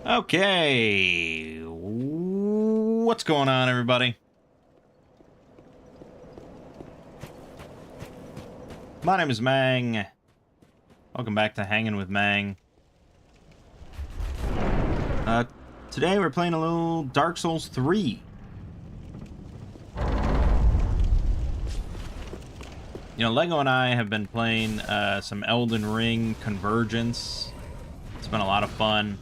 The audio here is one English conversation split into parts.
Okay, what's going on, everybody? My name is Mangg. Welcome back to Hanging with Mangg. Today we're playing a little Dark Souls 3. You know, Lego and I have been playing some Elden Ring Convergence. It's been a lot of fun.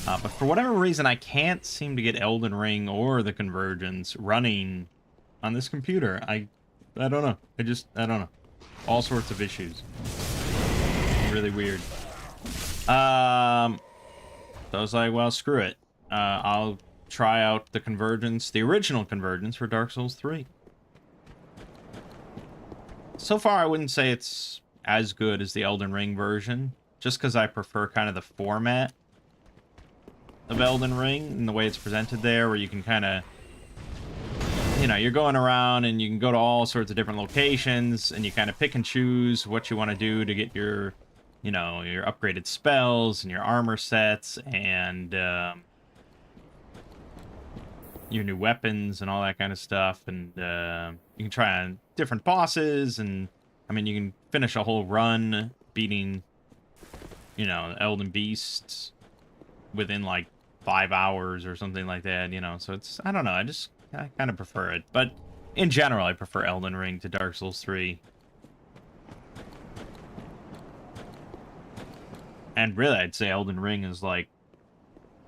But for whatever reason, I can't seem to get Elden Ring or the Convergence running on this computer. I don't know. I don't know. All sorts of issues. Really weird. So I was like, well, screw it. I'll try out the Convergence, the original Convergence for Dark Souls 3. So far, I wouldn't say it's as good as the Elden Ring version, just because I prefer kind of the format of Elden Ring and the way it's presented there, where you can kind of, you know, you're going around and you can go to all sorts of different locations and you kind of pick and choose what you want to do to get your, you know, your upgraded spells and your armor sets and your new weapons and all that kind of stuff. And you can try on different bosses, and I mean, you can finish a whole run beating, you know, Elden Beasts within like 5 hours or something like that, you know. So it's, I don't know, I kind of prefer it. But in general, I prefer Elden Ring to Dark Souls 3. And really, I'd say Elden Ring is like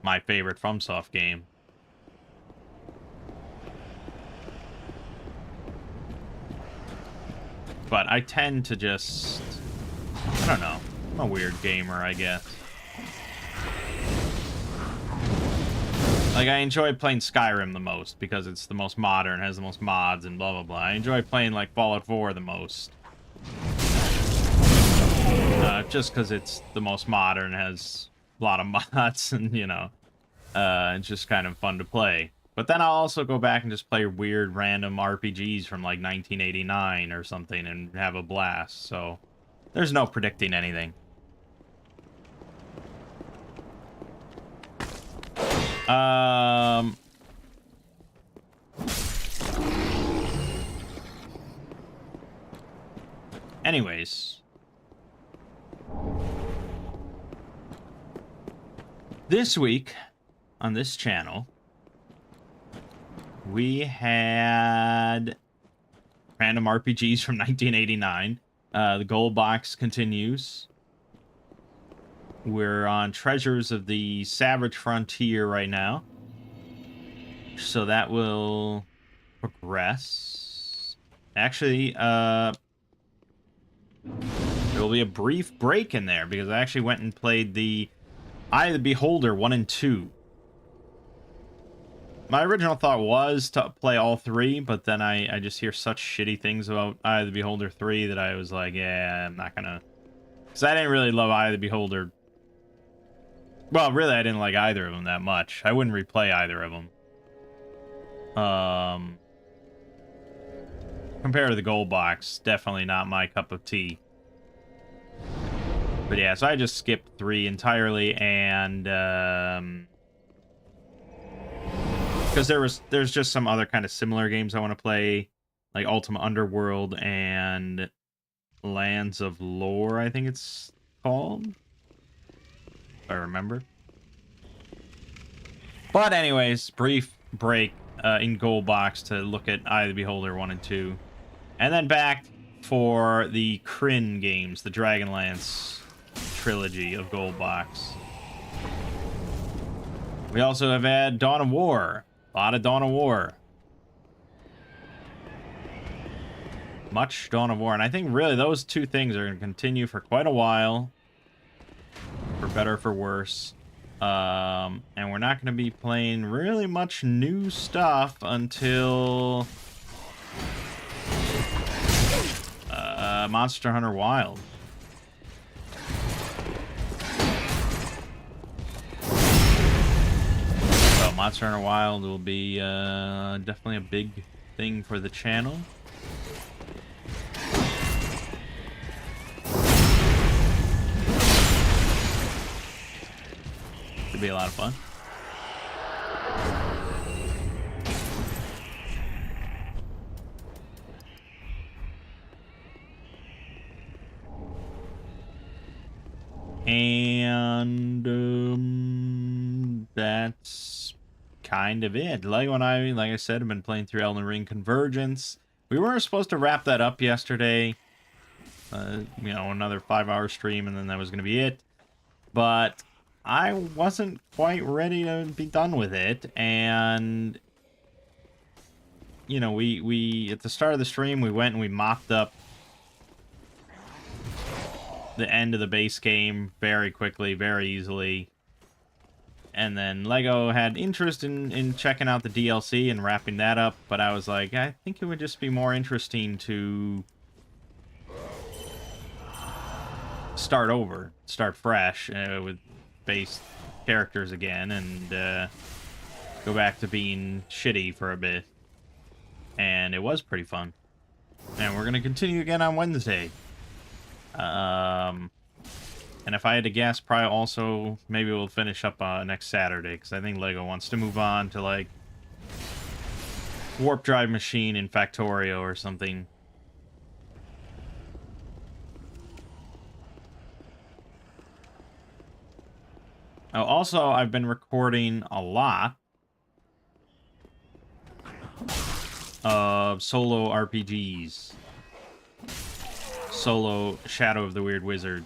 my favorite FromSoft game. But I tend to just, I don't know, I'm a weird gamer, I guess. Like, I enjoy playing Skyrim the most because it's the most modern, has the most mods and blah, blah, blah. I enjoy playing, like, Fallout 4 the most. Just because it's the most modern, has a lot of mods, and, you know, it's just kind of fun to play. But then I'll also go back and just play weird random RPGs from, like, 1989 or something and have a blast. So, there's no predicting anything. Anyways. This week, on this channel, we had random RPGs from 1989. The gold box continues. We're on Treasures of the Savage Frontier right now. So that will progress. Actually, there will be a brief break in there because I actually went and played the Eye of the Beholder 1 and 2. My original thought was to play all 3, but then I just hear such shitty things about Eye of the Beholder 3 that I was like, yeah, I'm not gonna... Because I didn't really love Eye of the Beholder. Well, really, I didn't like either of them that much. I wouldn't replay either of them. Compared to the gold box, definitely not my cup of tea. But yeah, so I just skipped 3 entirely, and because there's just some other kind of similar games I want to play, like Ultima Underworld and Lands of Lore, I think it's called, if I remember. But anyways, brief break in gold box to look at Eye of the Beholder 1 and 2, and then back for the Kryn games, the Dragonlance trilogy of gold box. We also have had Dawn of War. A lot of Dawn of War. Much Dawn of War. And I think really those two things are going to continue for quite a while. For better or for worse. And we're not going to be playing really much new stuff until Monster Hunter Wild. So Monster Hunter Wild will be definitely a big thing for the channel. Should be a lot of fun. And that's kind of it. Lego and I, like I said, have been playing through Elden Ring Convergence. We were supposed to wrap that up yesterday. You know, another 5-hour stream, and then that was going to be it. But I wasn't quite ready to be done with it, and you know, we at the start of the stream, we went and we mopped up the end of the base game very quickly, very easily. And then Lego had interest in checking out the DLC and wrapping that up, but I was like, I think it would just be more interesting to start over, start fresh with base characters again, and go back to being shitty for a bit. And it was pretty fun. And we're going to continue again on Wednesday. And if I had to guess, probably also, maybe we'll finish up next Saturday, because I think Lego wants to move on to, like, Warp Drive Machine in Factorio or something. Oh, also, I've been recording a lot of solo RPGs. Solo Shadow of the Weird Wizard.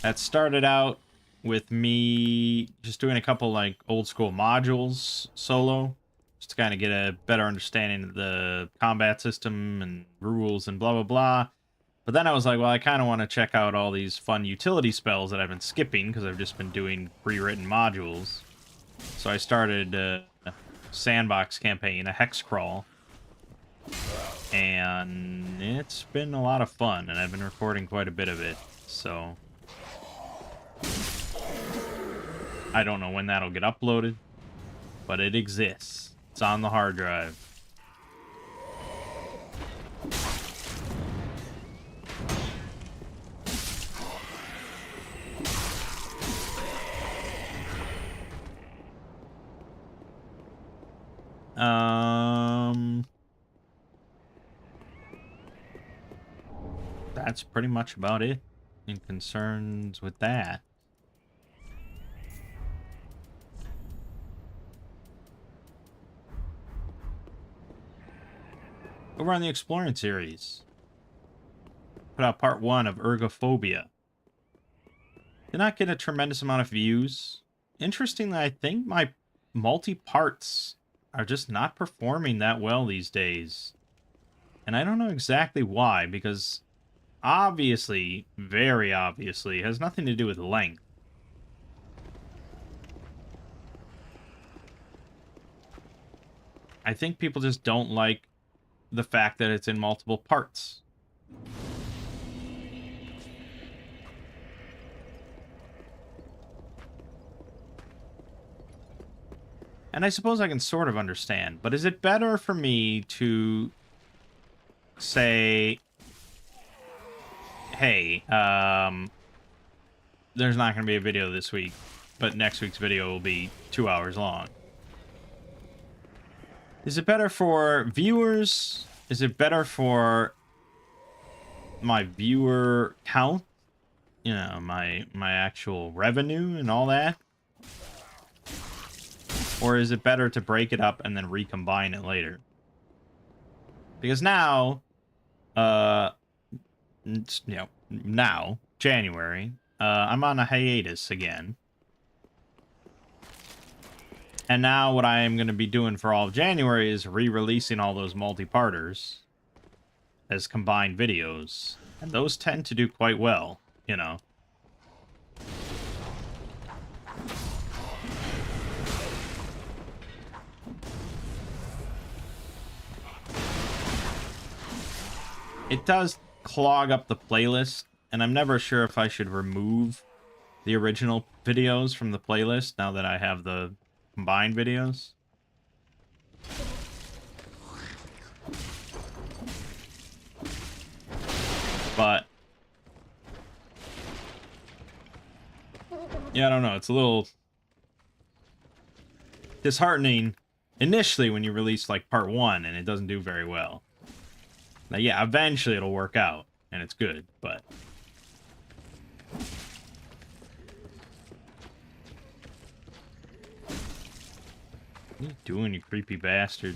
That started out with me just doing a couple, like, old school modules solo, just to kind of get a better understanding of the combat system and rules and blah, blah, blah. But then I was like, well, I kind of want to check out all these fun utility spells that I've been skipping, because I've just been doing pre-written modules. So I started a sandbox campaign, a hex crawl. And it's been a lot of fun, and I've been recording quite a bit of it, so I don't know when that'll get uploaded, but it exists. It's on the hard drive. That's pretty much about it in concerns with that. Over on the Exploring series, put out part 1 of Ergophobia. Did not get a tremendous amount of views. Interestingly, I think my multi-parts are just not performing that well these days. And I don't know exactly why, because obviously, very obviously, it has nothing to do with length. I think people just don't like the fact that it's in multiple parts. And I suppose I can sort of understand, but is it better for me to say, hey, there's not going to be a video this week, but next week's video will be 2 hours long? Is it better for viewers? Is it better for my viewer count? You know, my actual revenue and all that? Or is it better to break it up and then recombine it later? Because now, you know, now, January, I'm on a hiatus again. And now what I am going to be doing for all of January is re-releasing all those multi-parters as combined videos. And those tend to do quite well, you know. It does clog up the playlist, and I'm never sure if I should remove the original videos from the playlist now that I have the combined videos. But Yeah, I don't know. It's a little disheartening initially when you release like part 1 and it doesn't do very well. Now, yeah, eventually it'll work out and it's good, but what are you doing, you creepy bastard?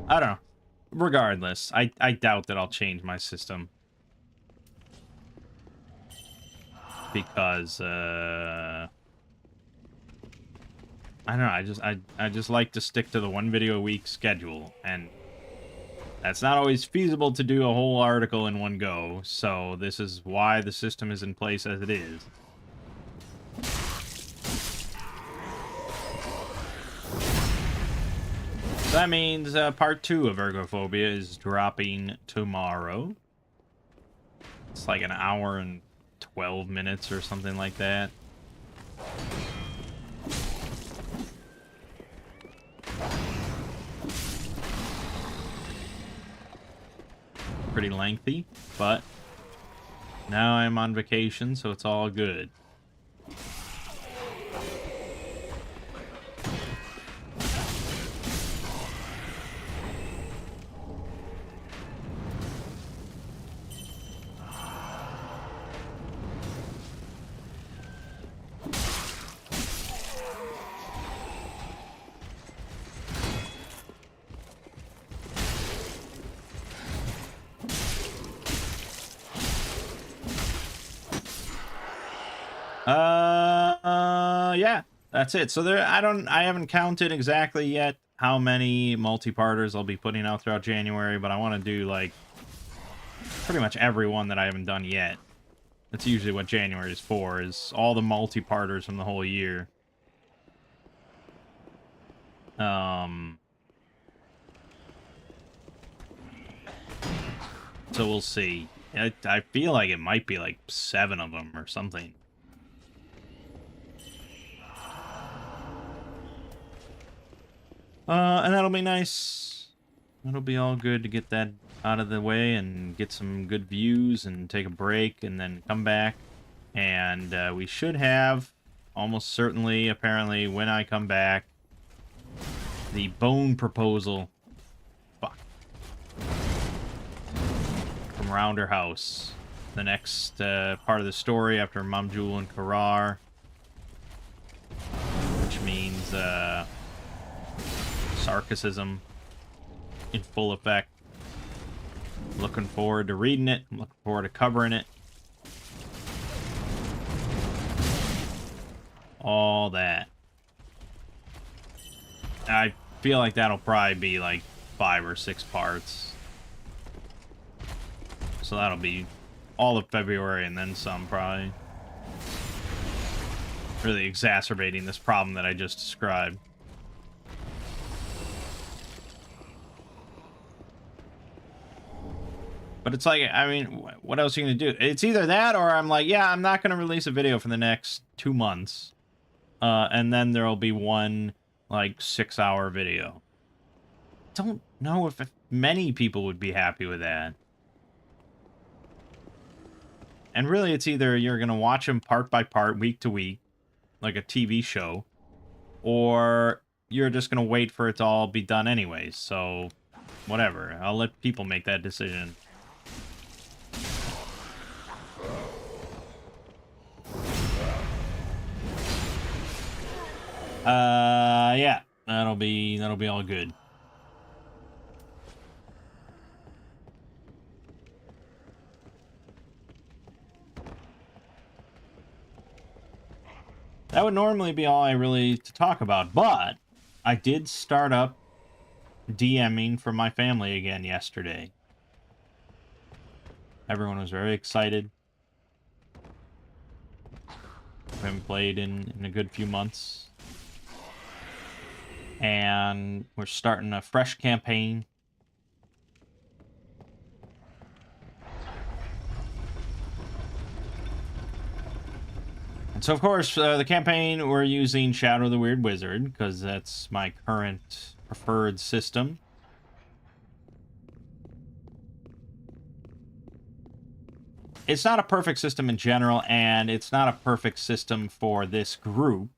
I don't know. Regardless, I doubt that I'll change my system. Because, I don't know, I just like to stick to the 1 video a week schedule, and that's not always feasible to do a whole article in one go, so this is why the system is in place as it is. That means part 2 of Ergophobia is dropping tomorrow. It's like an hour and 12 minutes or something like that. Pretty lengthy, but now I'm on vacation, so it's all good. Yeah, that's it. So I haven't counted exactly yet how many multi-parters I'll be putting out throughout January, but I want to do, like, pretty much every one that I haven't done yet. That's usually what January is for, is all the multi-parters from the whole year. So we'll see. I feel like it might be, like, 7 of them or something. And that'll be nice. It'll be all good to get that out of the way and get some good views and take a break and then come back. And we should have, almost certainly, apparently, when I come back, the bone proposal. Fuck. From Rounder House. The next part of the story after Mamjul and Karar. Which means, sarcasm in full effect. Looking forward to reading it. I'm looking forward to covering it. All that. I feel like that'll probably be like 5 or 6 parts. So that'll be all of February and then some, probably. Really exacerbating this problem that I just described. But it's like, I mean, what else are you going to do? It's either that or I'm like, yeah, I'm not going to release a video for the next 2 months. And then there'll be one, like, 6-hour video. Don't know if many people would be happy with that. And really, it's either you're going to watch them part by part, week to week, like a TV show, or you're just going to wait for it to all be done anyways. So, whatever. I'll let people make that decision. Yeah, that'll be all good. That would normally be all I really to talk about, but I did start up DMing from my family again yesterday. Everyone was very excited. I haven't played in a good few months. And we're starting a fresh campaign. And so, of course, the campaign, we're using Shadow the Weird Wizard, because that's my current preferred system. It's not a perfect system in general, and it's not a perfect system for this group,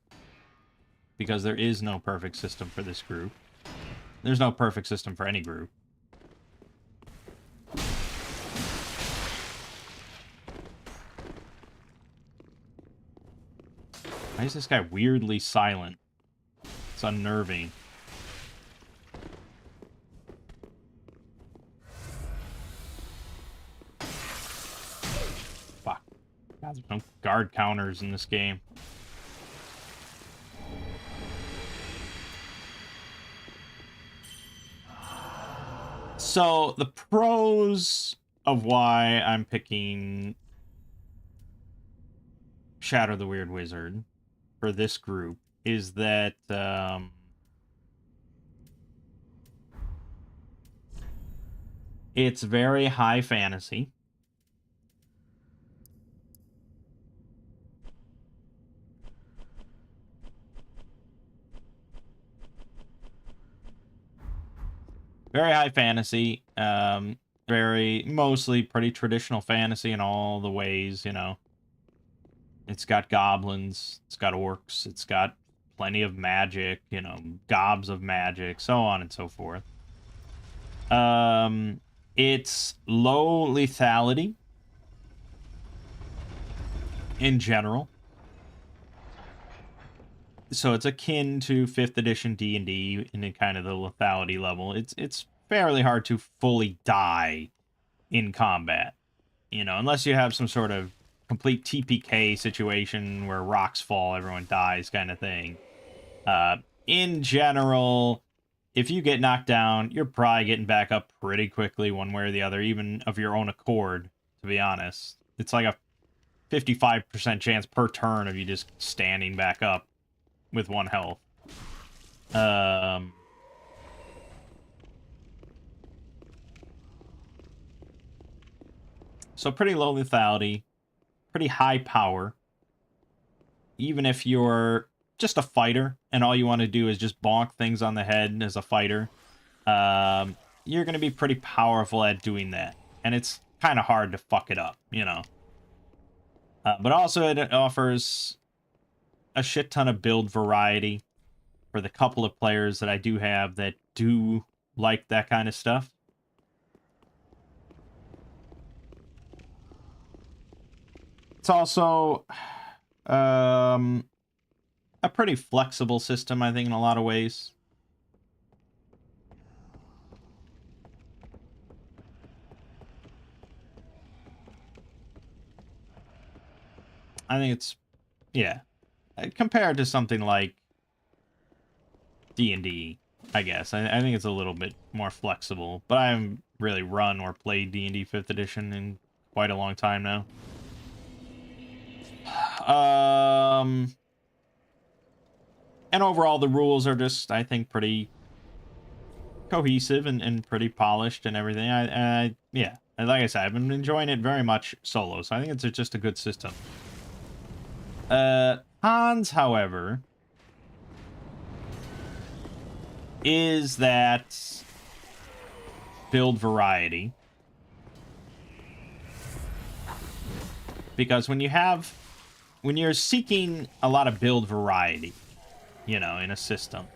because there is no perfect system for this group. There's no perfect system for any group. Why is this guy weirdly silent? It's unnerving. Fuck. God, there's no guard counters in this game. So, the pros of why I'm picking Shadow the Weird Wizard for this group is that it's very high fantasy. Very high fantasy. Very, mostly pretty traditional fantasy in all the ways, you know. It's got goblins, it's got orcs, it's got plenty of magic, you know, gobs of magic, so on and so forth. It's low lethality in general. So it's akin to 5th edition D&D in kind of the lethality level. It's fairly hard to fully die in combat, you know, unless you have some sort of complete TPK situation where rocks fall, everyone dies kind of thing. In general, if you get knocked down, you're probably getting back up pretty quickly one way or the other, even of your own accord, to be honest. It's like a 55% chance per turn of you just standing back up with 1 health. So pretty low lethality, pretty high power. Even if you're just a fighter and all you want to do is just bonk things on the head as a fighter, you're going to be pretty powerful at doing that. And it's kind of hard to fuck it up, you know. But also it offers a shit ton of build variety for the couple of players that I do have that do like that kind of stuff. It's also a pretty flexible system, I think, in a lot of ways. I think it's, yeah, compared to something like D&D, I guess. I think it's a little bit more flexible, but I haven't really run or played D&D 5th edition in quite a long time now. And overall, the rules are just, I think, pretty cohesive and pretty polished and everything. Yeah, like I said, I've been enjoying it very much solo, so I think it's just a good system. Cons, however, is that build variety. Because when you're seeking a lot of build variety, you know, in a system,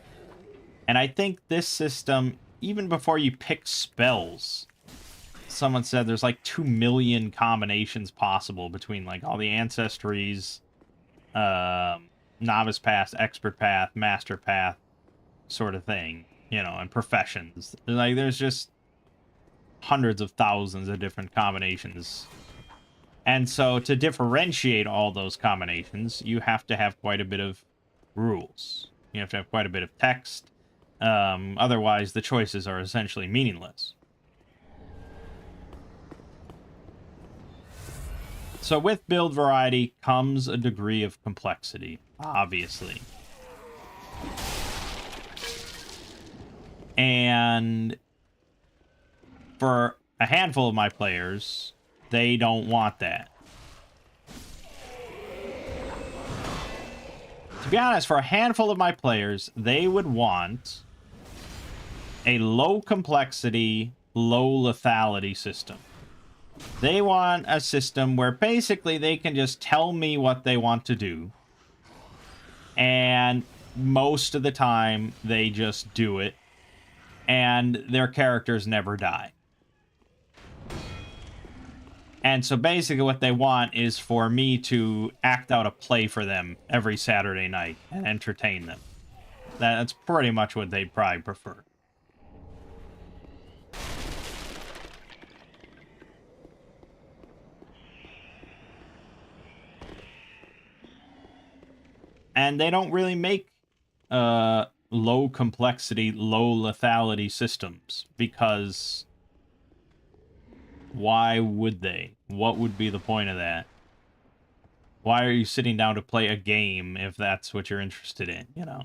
and I think this system, even before you pick spells, someone said there's like 2 million combinations possible between like all the ancestries, novice path, expert path, master path sort of thing, you know, and professions. Like there's just hundreds of thousands of different combinations. And so to differentiate all those combinations, you have to have quite a bit of rules. You have to have quite a bit of text. Otherwise, the choices are essentially meaningless. So with build variety comes a degree of complexity, obviously. And for a handful of my players, they don't want that. To be honest, for a handful of my players, they would want a low complexity, low lethality system. They want a system where basically they can just tell me what they want to do. And most of the time, they just do it. And their characters never die. And so basically what they want is for me to act out a play for them every Saturday night and entertain them. That's pretty much what they'd probably prefer. And they don't really make low complexity, low lethality systems because why would they? What would be the point of that? Why are you sitting down to play a game if that's what you're interested in, you know?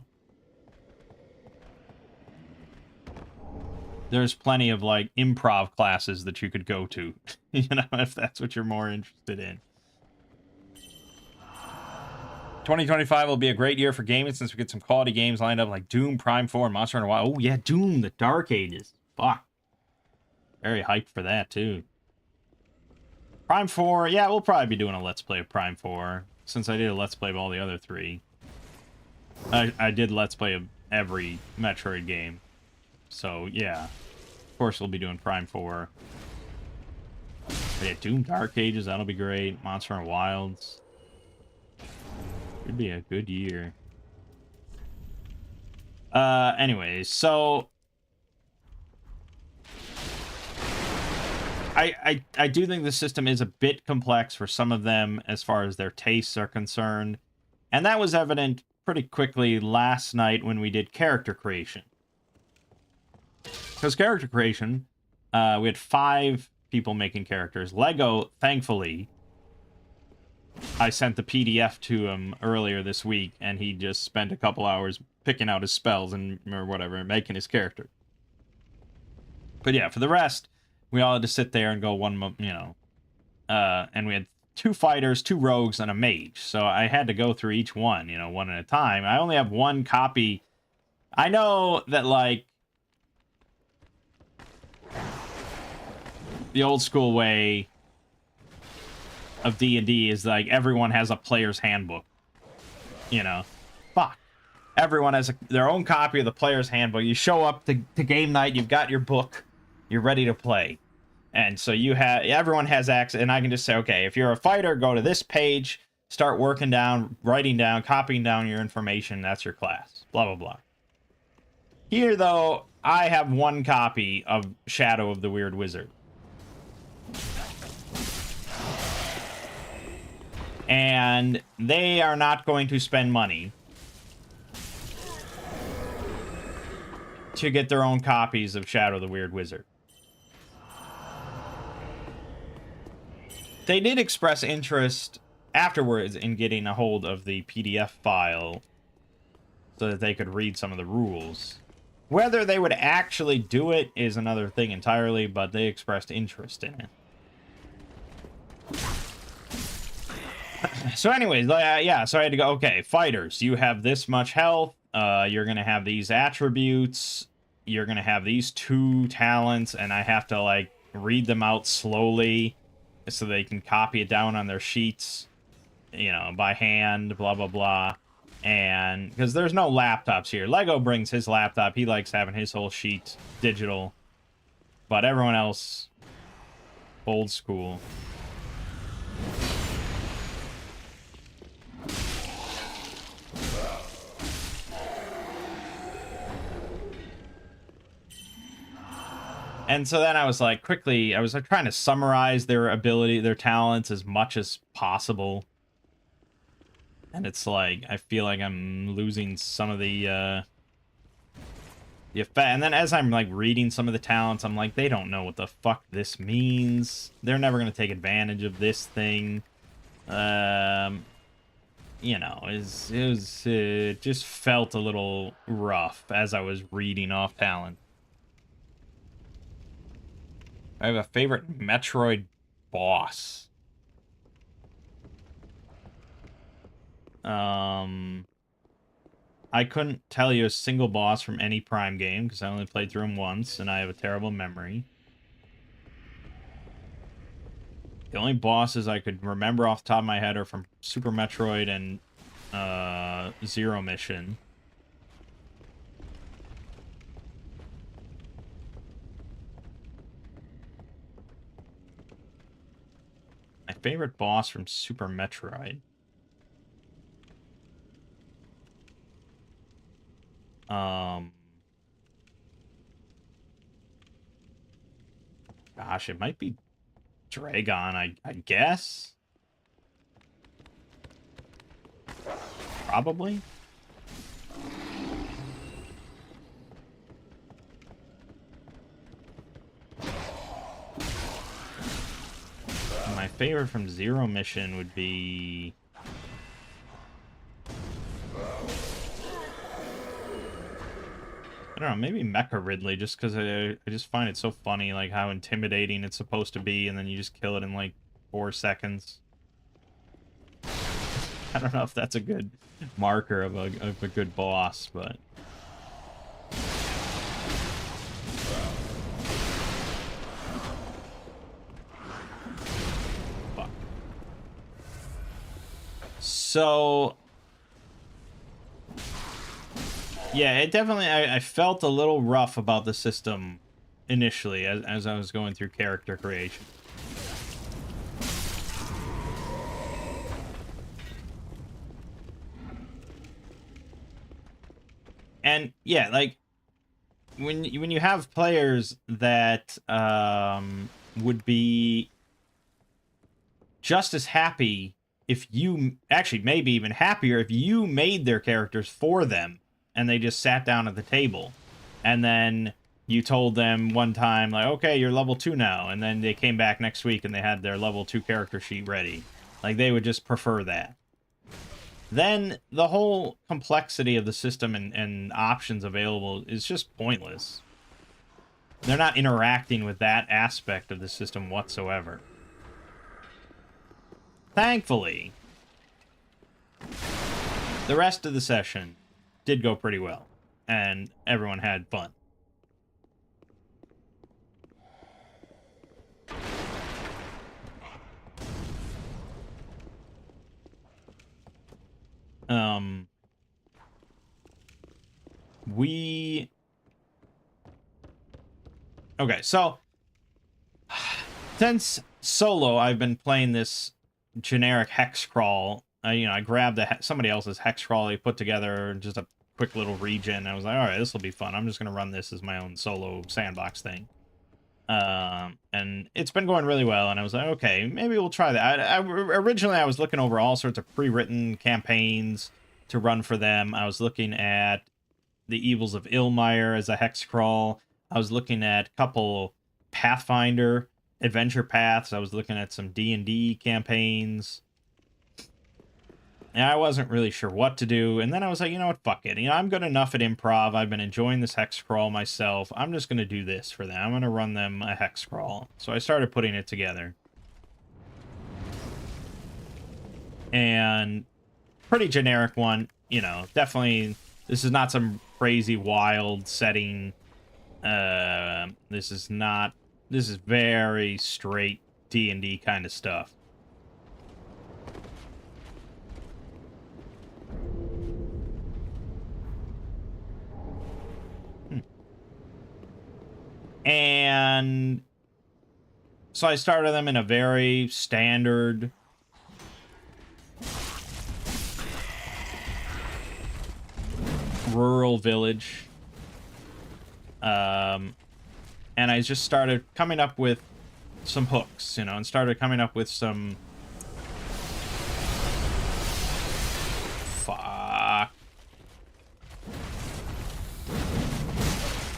There's plenty of, like, improv classes that you could go to, you know, if that's what you're more interested in. 2025 will be a great year for gaming since we get some quality games lined up like Doom, Prime 4, and Monster Hunter Wilds. Oh, yeah, Doom, the Dark Ages. Fuck. Very hyped for that, too. Prime 4, yeah, we'll probably be doing a Let's Play of Prime 4, since I did a Let's Play of all the other 3. I did Let's Play of every Metroid game. So, yeah. Of course, we'll be doing Prime 4. But yeah, Doom Dark Ages, that'll be great. Monster Hunter Wilds. Should be a good year. Anyways, so... I do think the system is a bit complex for some of them as far as their tastes are concerned. And that was evident pretty quickly last night when we did character creation. Because character creation, we had 5 people making characters. Lego, thankfully, I sent the PDF to him earlier this week, and he just spent a couple hours picking out his spells and or whatever, making his character. But yeah, for the rest, we all had to sit there and go one, you know, and we had 2 fighters, 2 rogues, and a mage. So I had to go through each one, you know, one at a time. I only have 1 copy. I know that, like, the old school way of D&D is, like, everyone has a player's handbook. You know? Fuck. Everyone has their own copy of the player's handbook. You show up to game night, you've got your book, you're ready to play. And so everyone has access, and I can just say, okay, if you're a fighter, go to this page, start working down, writing down, copying down your information, that's your class. Blah, blah, blah. Here, though, I have 1 copy of Shadow of the Weird Wizard. And they are not going to spend money to get their own copies of Shadow the Weird Wizard. They did express interest afterwards in getting a hold of the PDF file so that they could read some of the rules. Whether they would actually do it is another thing entirely, but they expressed interest in it. So anyways, yeah, so I had to go, okay, fighters, you have this much health, you're going to have these attributes, you're going to have these 2 talents, and I have to, like, read them out slowly so they can copy it down on their sheets, you know, by hand, blah, blah, blah. And, because there's no laptops here. Lego brings his laptop, he likes having his whole sheet digital, but everyone else, old school. And so then I was like, quickly, I was like trying to summarize their ability, their talents as much as possible. And it's like, I feel like I'm losing some of the effect. And then as I'm like reading some of the talents, I'm like, they don't know what the fuck this means. They're never going to take advantage of this thing. You know, it just felt a little rough as I was reading off talent. I have a favorite Metroid boss. I couldn't tell you a single boss from any Prime game because I only played through them once, and I have a terrible memory. The only bosses I could remember off the top of my head are from Super Metroid and Zero Mission. My favorite boss from Super Metroid. Gosh, it might be Dragon, I guess. Probably. My favorite from Zero Mission would be... I don't know, maybe Mecha Ridley, just because I just find it so funny, like, how intimidating it's supposed to be, and then you just kill it in, like, 4 seconds. I don't know if that's a good marker of a good boss, but... Fuck. So... yeah, it definitely... I felt a little rough about the system initially as I was going through character creation. And yeah, like when you have players that would be just as happy if you actually maybe even happier if you made their characters for them and they just sat down at the table and then you told them one time like, okay, you're level 2 now, and then they came back next week and they had their level 2 character sheet ready. Like, they would just prefer that. Then the whole complexity of the system and options available is just pointless. They're not interacting with that aspect of the system whatsoever. Thankfully, the rest of the session did go pretty well, and everyone had fun. Okay, so since solo, I've been playing this generic hex crawl. I grabbed somebody else's hex crawl they put together, just a quick little region. I was like, all right, this will be fun. I'm just gonna run this as my own solo sandbox thing. And it's been going really well, and I was like, okay, maybe we'll try that. Originally, I was looking over all sorts of pre-written campaigns to run for them. I was looking at The Evils of Ilmire as a hex crawl. I was looking at a couple Pathfinder adventure paths. I was looking at some D&D campaigns. And I wasn't really sure what to do. And then I was like, you know what, fuck it. I'm good enough at improv. I've been enjoying this hex crawl myself. I'm just going to do this for them. I'm going to run them a hex crawl. So I started putting it together. And pretty generic one. Definitely, this is not some crazy wild setting. This is very straight D&D kind of stuff. And so I started them in a very standard rural village. And I just started coming up with some hooks, and started coming up with some...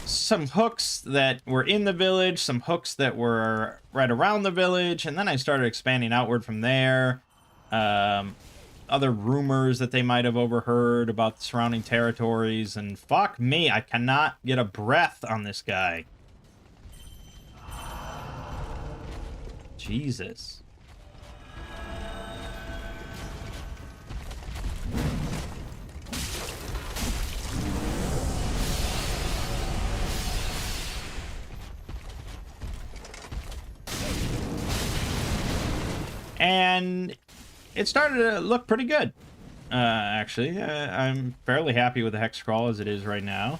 some hooks that were in the village, some hooks that were right around the village, and then I started expanding outward from there. Other rumors that they might have overheard about the surrounding territories, and fuck me, I cannot get a breath on this guy. Jesus. And it started to look pretty good. Actually, I'm fairly happy with the hex crawl as it is right now.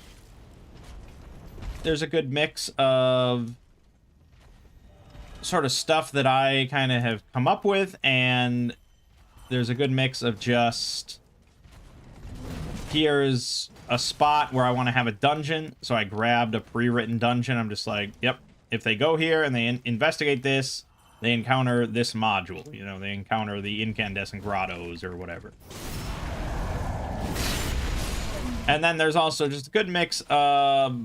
There's a good mix of sort of stuff that I kind of have come up with, and there's a good mix of just, here's a spot where I want to have a dungeon, so I grabbed a pre-written dungeon. I'm just like, yep, if they go here and they investigate this, they encounter this module. You know, they encounter the incandescent grottos or whatever. And then there's also just a good mix of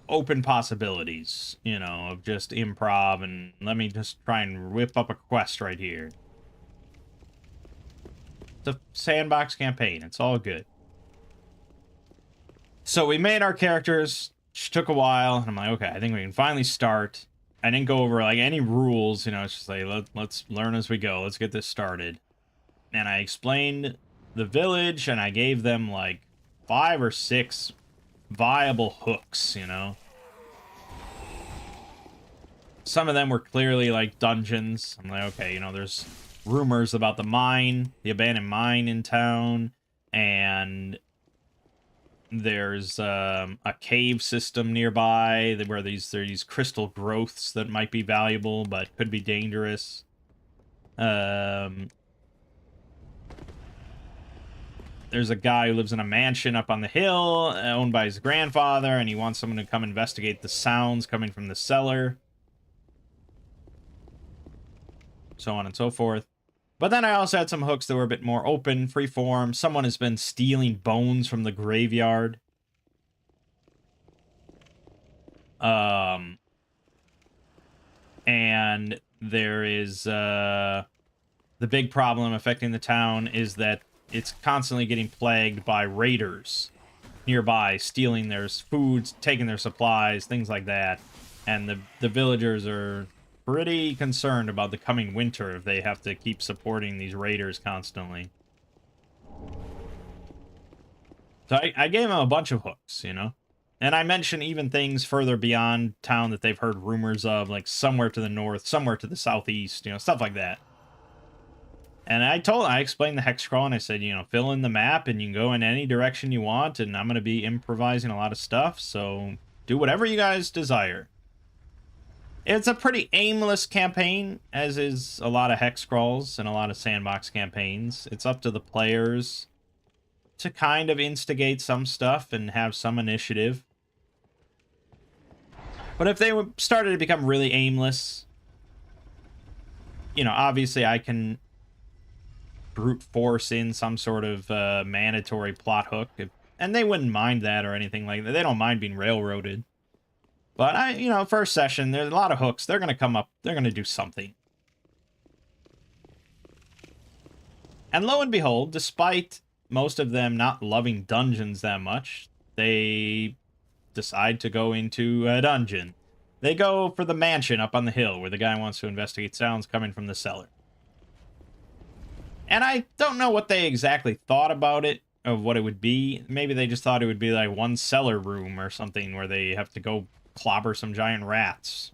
open possibilities, you know, of just improv, and let me just try and whip up a quest right here. It's a sandbox campaign. It's all good. So we made our characters, which took a while, and I'm like, okay, I think we can finally start. I didn't go over, like, any rules, you know, it's just like, let's learn as we go. Let's get this started. And I explained the village, and I gave them, like, 5 or 6 viable hooks, you know. Some of them were clearly, like, dungeons. I'm like, okay, you know, there's rumors about the mine, the abandoned mine in town, and there's a cave system nearby where there are these crystal growths that might be valuable but could be dangerous. There's a guy who lives in a mansion up on the hill owned by his grandfather, and he wants someone to come investigate the sounds coming from the cellar, so on and so forth. But then I also had some hooks that were a bit more open, freeform. Someone has been stealing bones from the graveyard. And there is, the big problem affecting the town is that it's constantly getting plagued by raiders nearby, stealing their food, taking their supplies, things like that. And the villagers are pretty concerned about the coming winter if they have to keep supporting these raiders constantly. So I gave them a bunch of hooks, you know? And I mentioned even things further beyond town that they've heard rumors of, like somewhere to the north, somewhere to the southeast, you know, stuff like that. And I explained the hex crawl, and I said, you know, fill in the map, and you can go in any direction you want, and I'm going to be improvising a lot of stuff, so do whatever you guys desire. It's a pretty aimless campaign, as is a lot of hex crawls and a lot of sandbox campaigns. It's up to the players to kind of instigate some stuff and have some initiative. But if they started to become really aimless, you know, obviously I can brute force in some sort of mandatory plot hook, and they wouldn't mind that or anything like that. They don't mind being railroaded. But you know, first session, there's a lot of hooks. They're going to come up. They're going to do something. And lo and behold, despite most of them not loving dungeons that much, they decide to go into a dungeon. They go for the mansion up on the hill where the guy wants to investigate sounds coming from the cellar. And I don't know what they exactly thought about it, of what it would be. Maybe they just thought it would be like one cellar room or something where they have to go clobber some giant rats.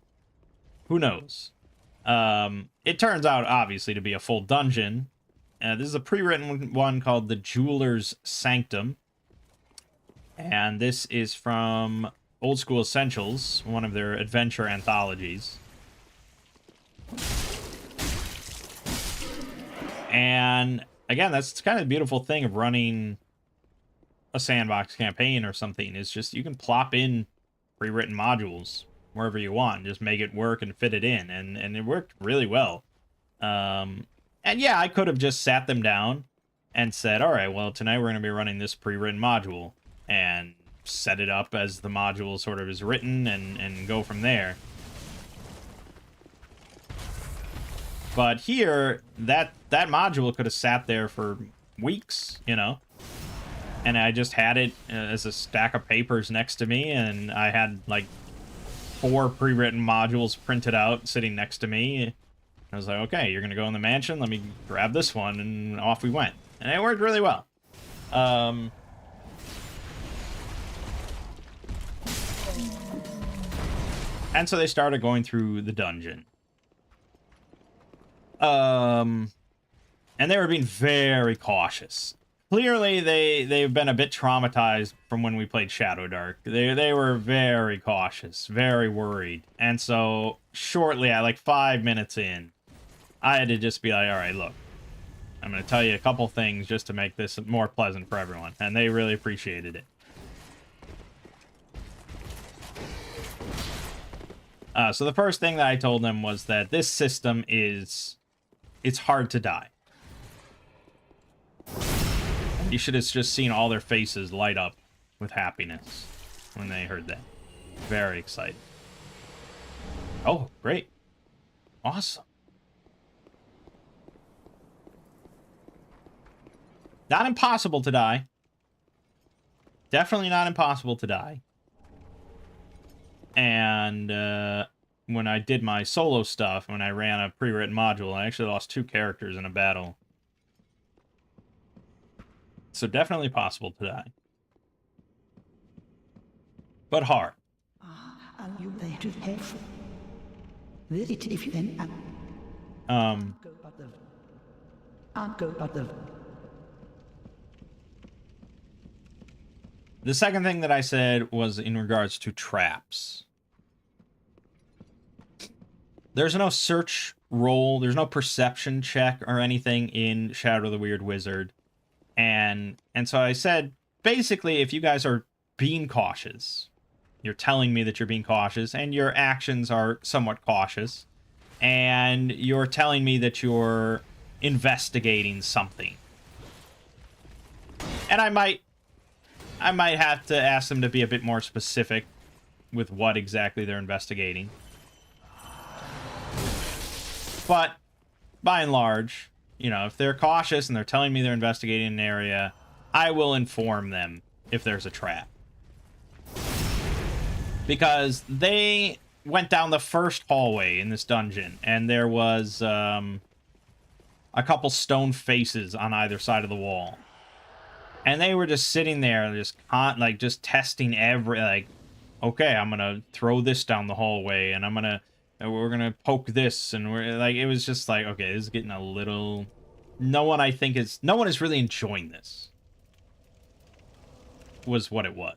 Who knows? It turns out, obviously, to be a full dungeon. This is a pre-written one called The Jeweler's Sanctum. And this is from Old School Essentials, one of their adventure anthologies. And again, that's kind of the beautiful thing of running a sandbox campaign or something, is just you can plop in pre-written modules wherever you want and just make it work and fit it in, and it worked really well. And yeah, I could have just sat them down and said, all right, well, tonight we're going to be running this pre-written module, and set it up as the module sort of is written and go from there. But here, that module could have sat there for weeks, you know? And I just had it as a stack of papers next to me, and I had, like, 4 pre-written modules printed out sitting next to me. I was like, okay, you're going to go in the mansion? Let me grab this one, and off we went. And it worked really well. And so they started going through the dungeon. And they were being very cautious. Clearly, they've been a bit traumatized from when we played Shadow Dark. They were very cautious, very worried. And so, shortly, at like 5 minutes in, I had to just be like, all right, look, I'm going to tell you a couple things just to make this more pleasant for everyone. And they really appreciated it. So the first thing that I told them was that this system it's hard to die. You should have just seen all their faces light up with happiness when they heard that. Very excited. Oh, great. Awesome. Not impossible to die. Definitely not impossible to die. And when I did my solo stuff, when I ran a pre-written module, I actually lost 2 characters in a battle. So definitely possible to die. But hard. The second thing that I said was in regards to traps. There's no search roll, there's no perception check or anything in Shadow of the Weird Wizard. And so I said, basically, if you guys are being cautious, you're telling me that you're being cautious, and your actions are somewhat cautious, and you're telling me that you're investigating something. And I might have to ask them to be a bit more specific with what exactly they're investigating. But, by and large, you know, if they're cautious and they're telling me they're investigating an area, I will inform them if there's a trap. Because they went down the first hallway in this dungeon, and there was a couple stone faces on either side of the wall. And they were just sitting there, just testing like, okay, I'm gonna throw this down the hallway, and we're gonna poke this, and we're like, it was just like, okay, this is getting a little. No one is really enjoying this. Was what it was.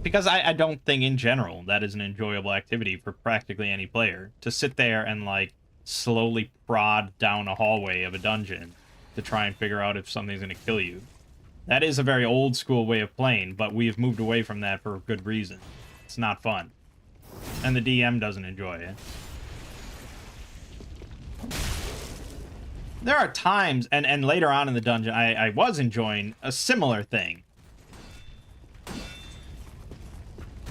Because I don't think in general that is an enjoyable activity for practically any player. To sit there and like slowly prod down a hallway of a dungeon to try and figure out if something's going to kill you. That is a very old school way of playing, but we have moved away from that for a good reason. It's not fun. And the DM doesn't enjoy it. There are times, and later on in the dungeon, I was enjoying a similar thing.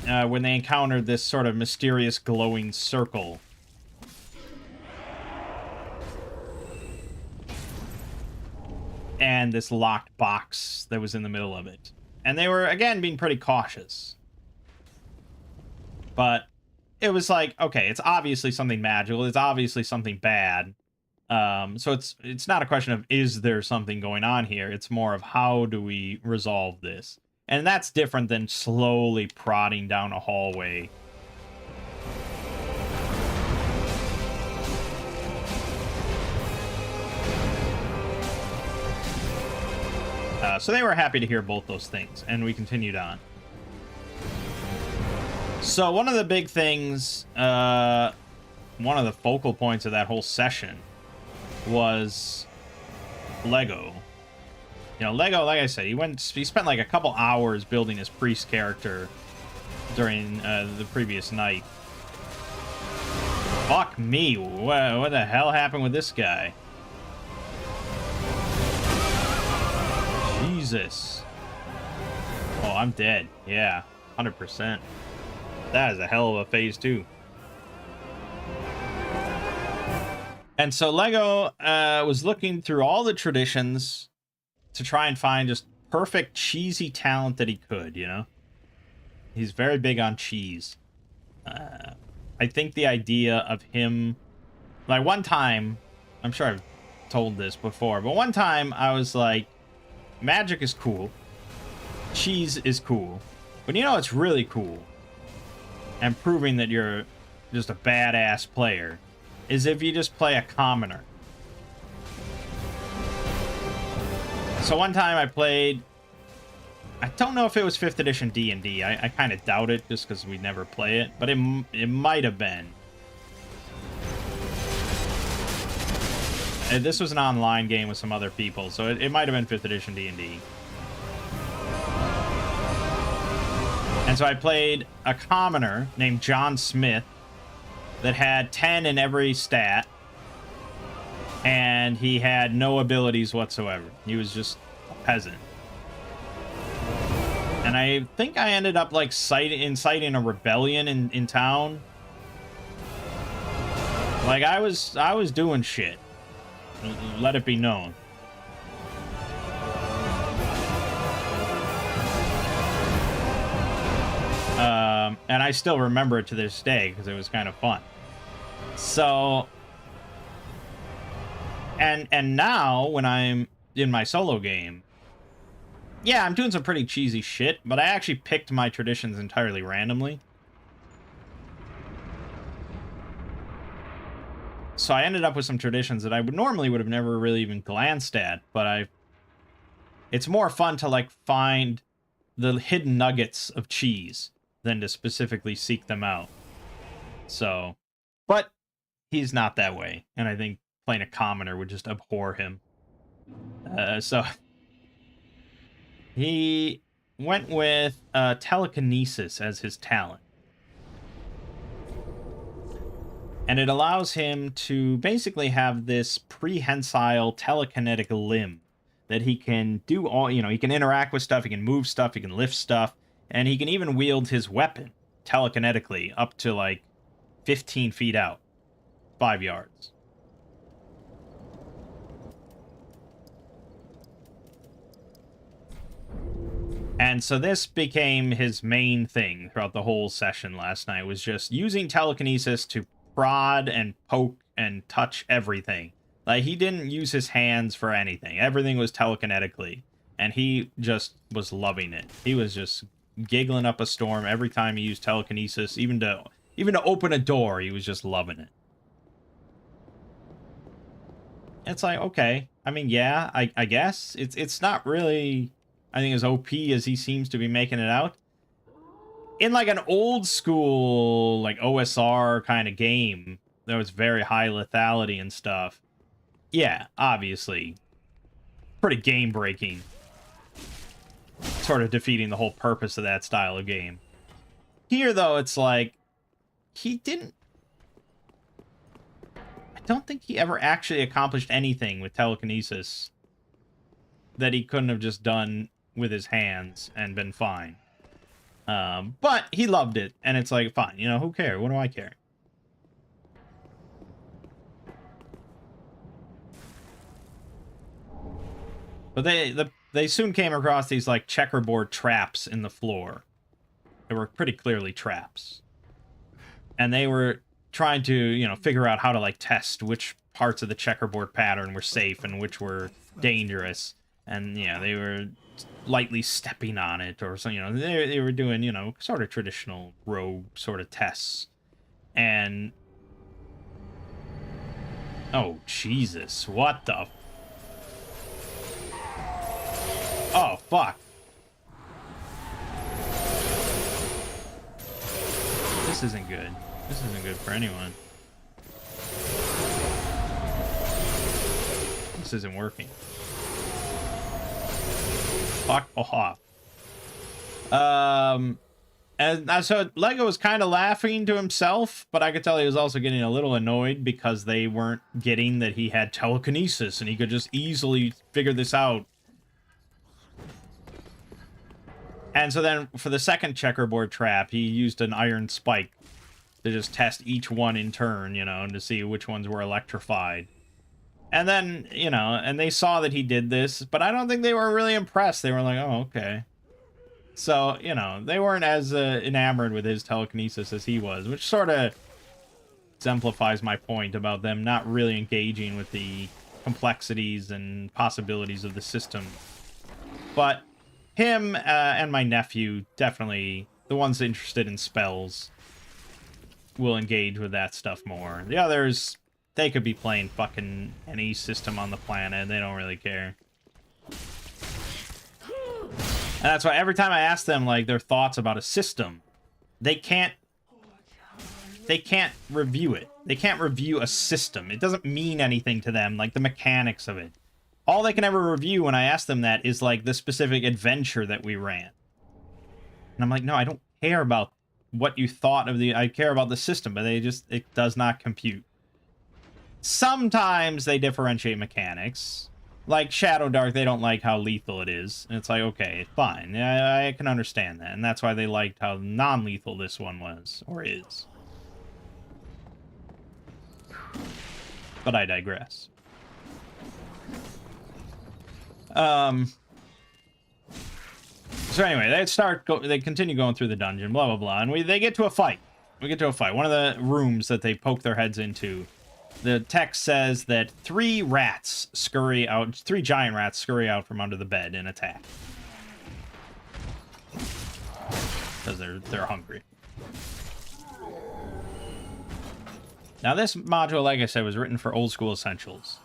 When they encountered this sort of mysterious glowing circle. And this locked box that was in the middle of it. And they were, again, being pretty cautious. But it was like, okay, it's obviously something magical. It's obviously something bad. So it's not a question of, is there something going on here? It's more of, how do we resolve this? And that's different than slowly prodding down a hallway. So they were happy to hear both those things, and we continued on. So one of the big things, one of the focal points of that whole session was Lego. You know, Lego, like I said, he spent like a couple hours building his priest character during the previous night. Fuck me, what the hell happened with this guy? Jesus. Oh, I'm dead. Yeah, 100%. That is a hell of a phase 2. And so Lego was looking through all the traditions to try and find just perfect cheesy talent that he could, you know? He's very big on cheese. I think the idea of him... Like, one time... I'm sure I've told this before, but one time I was like, magic is cool. Cheese is cool. But you know what's really cool? And proving that you're just a badass player, is if you just play a commoner. So one time I played, I don't know if it was 5th edition D&D. I kind of doubt it just because we never play it, but it might have been. This was an online game with some other people, so it might have been 5th edition D&D. And so I played a commoner named John Smith that had 10 in every stat, and he had no abilities whatsoever. He was just a peasant. And I think I ended up, like, inciting a rebellion in town. Like, I was doing shit. Let it be known. And I still remember it to this day because it was kind of fun. So, and now when I'm in my solo game, yeah, I'm doing some pretty cheesy shit, but I actually picked my traditions entirely randomly. So I ended up with some traditions that I would have never really even glanced at, but it's more fun to, like, find the hidden nuggets of cheese than to specifically seek them out. So, but he's not that way, and I think playing a commoner would just abhor him. So he went with telekinesis as his talent. And it allows him to basically have this prehensile telekinetic limb that he can do all, he can interact with stuff, he can move stuff, he can lift stuff, and he can even wield his weapon telekinetically up to, like, 15 feet out, 5 yards. And so this became his main thing throughout the whole session last night, was just using telekinesis to prod and poke and touch everything. Like, he didn't use his hands for anything. Everything was telekinetically, and he just was loving it. He was just giggling up a storm every time he used telekinesis. Even to open a door, he was just loving it. It's like, okay, I mean, yeah, I guess it's not really, I think, as OP as he seems to be making it out. In, like, an old school, like, OSR kind of game, there was very high lethality and stuff. Yeah, obviously. Pretty game-breaking. Sort of defeating the whole purpose of that style of game. Here, though, it's like, I don't think he ever actually accomplished anything with telekinesis that he couldn't have just done with his hands and been fine. But he loved it, and it's like, fine, who cares? What do I care? But they soon came across these, like, checkerboard traps in the floor. They were pretty clearly traps. And they were trying to, figure out how to, like, test which parts of the checkerboard pattern were safe and which were dangerous. And, they were lightly stepping on it or something, they were doing, sort of traditional rogue sort of tests. And oh, Jesus, what the oh, fuck. This isn't good. This isn't good for anyone. This isn't working. Fuck off. And so Lego was kind of laughing to himself, but I could tell he was also getting a little annoyed because they weren't getting that he had telekinesis and he could just easily figure this out. And so then for the second checkerboard trap, he used an iron spike to just test each one in turn, and to see which ones were electrified. And then, and they saw that he did this, but I don't think they were really impressed. They were like, oh, okay. So, they weren't as enamored with his telekinesis as he was, which sort of exemplifies my point about them not really engaging with the complexities and possibilities of the system. But him and my nephew, definitely the ones interested in spells. will engage with that stuff more. The others, they could be playing fucking any system on the planet. They don't really care. And that's why every time I ask them, like, their thoughts about a system, they can't review it. They can't review a system. It doesn't mean anything to them, like the mechanics of it. All they can ever review when I ask them that is, like, the specific adventure that we ran. And I'm like, no, I don't care about what you thought of I care about the system, but it does not compute. Sometimes they differentiate mechanics. Like Shadow Dark, they don't like how lethal it is. And it's like, okay, fine. I can understand that. And that's why they liked how non-lethal this one was, or is. But I digress. So anyway, they continue going through the dungeon, blah, blah, blah, and they get to a fight. We get to a fight. One of the rooms that they poke their heads into, the text says that 3 giant rats scurry out from under the bed and attack. Because they're hungry. Now this module, like I said, was written for old school essentials.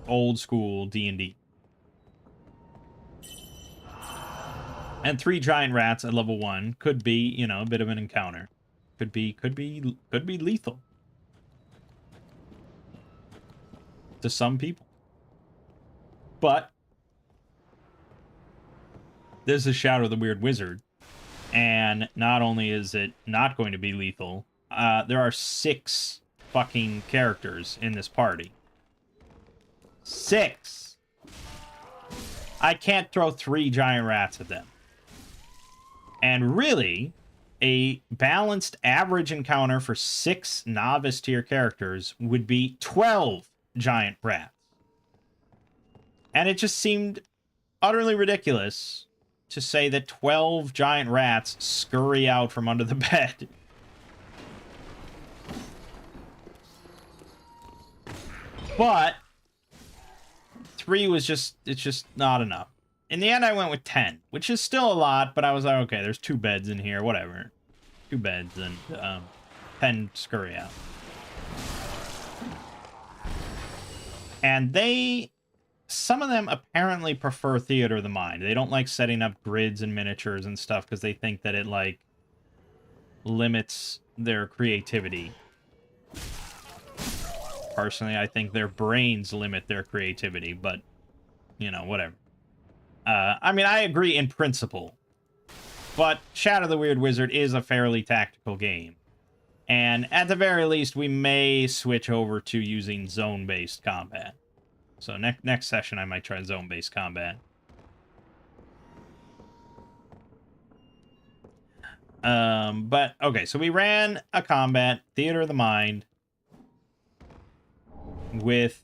Old school D&D. And 3 giant rats at level 1 could be, you know, a bit of an encounter. Could be lethal. To some people. But this is Shadow the Weird Wizard. And not only is it not going to be lethal, there are 6 fucking characters in this party. 6! I can't throw 3 giant rats at them. And really, a balanced average encounter for 6 novice tier characters would be 12 giant rats. And it just seemed utterly ridiculous to say that 12 giant rats scurry out from under the bed. But 3 was it's just not enough. In the end, I went with 10, which is still a lot, but I was like, okay, there's 2 beds in here, whatever. 2 beds and 10 scurry out. And some of them apparently prefer Theater of the Mind. They don't like setting up grids and miniatures and stuff because they think that it, like, limits their creativity. Personally, I think their brains limit their creativity, but, you know, whatever. I mean, I agree in principle, but Shadow the Weird Wizard is a fairly tactical game. And at the very least, we may switch over to using zone-based combat. So next session, I might try zone-based combat. But, okay, so we ran a combat, Theater of the Mind, with...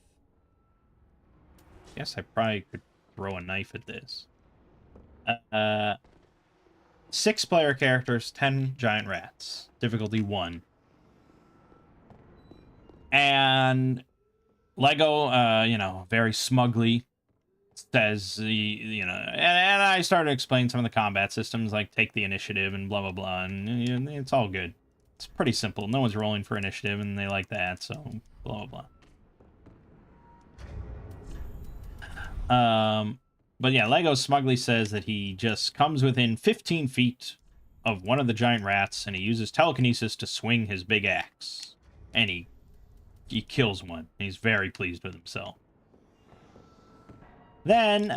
I guess I probably could throw a knife at this. 6 player characters, 10 giant rats. Difficulty 1. And Lego, you know, very smugly says, you know, and I started to explain some of the combat systems, like take the initiative and blah, blah, blah, and it's all good. It's pretty simple. No one's rolling for initiative, and they like that, so blah, blah, blah. But yeah, Lego smugly says that he just comes within 15 feet of one of the giant rats, and he uses telekinesis to swing his big axe. And he kills one. And he's very pleased with himself. Then,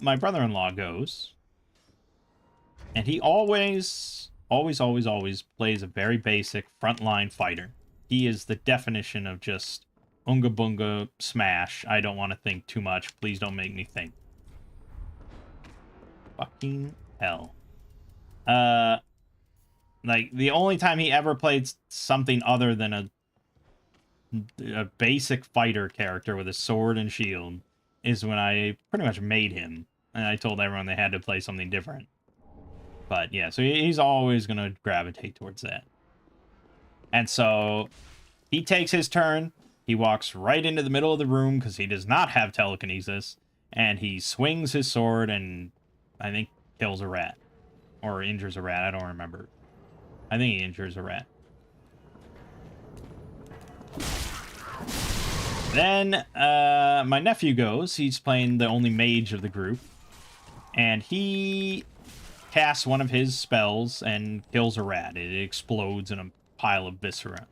my brother-in-law goes, and he always plays a very basic frontline fighter. He is the definition of just Unga Bunga smash. I don't want to think too much. Please don't make me think. Fucking hell. Like, the only time he ever played something other than a basic fighter character with a sword and shield is when I pretty much made him. And I told everyone they had to play something different. But yeah, so he's always going to gravitate towards that. And so he takes his turn. He walks right into the middle of the room because he does not have telekinesis. And he swings his sword and I think kills a rat. Or injures a rat. I don't remember. I think he injures a rat. Then my nephew goes. He's playing the only mage of the group. And he casts one of his spells and kills a rat. It explodes in a pile of viscera.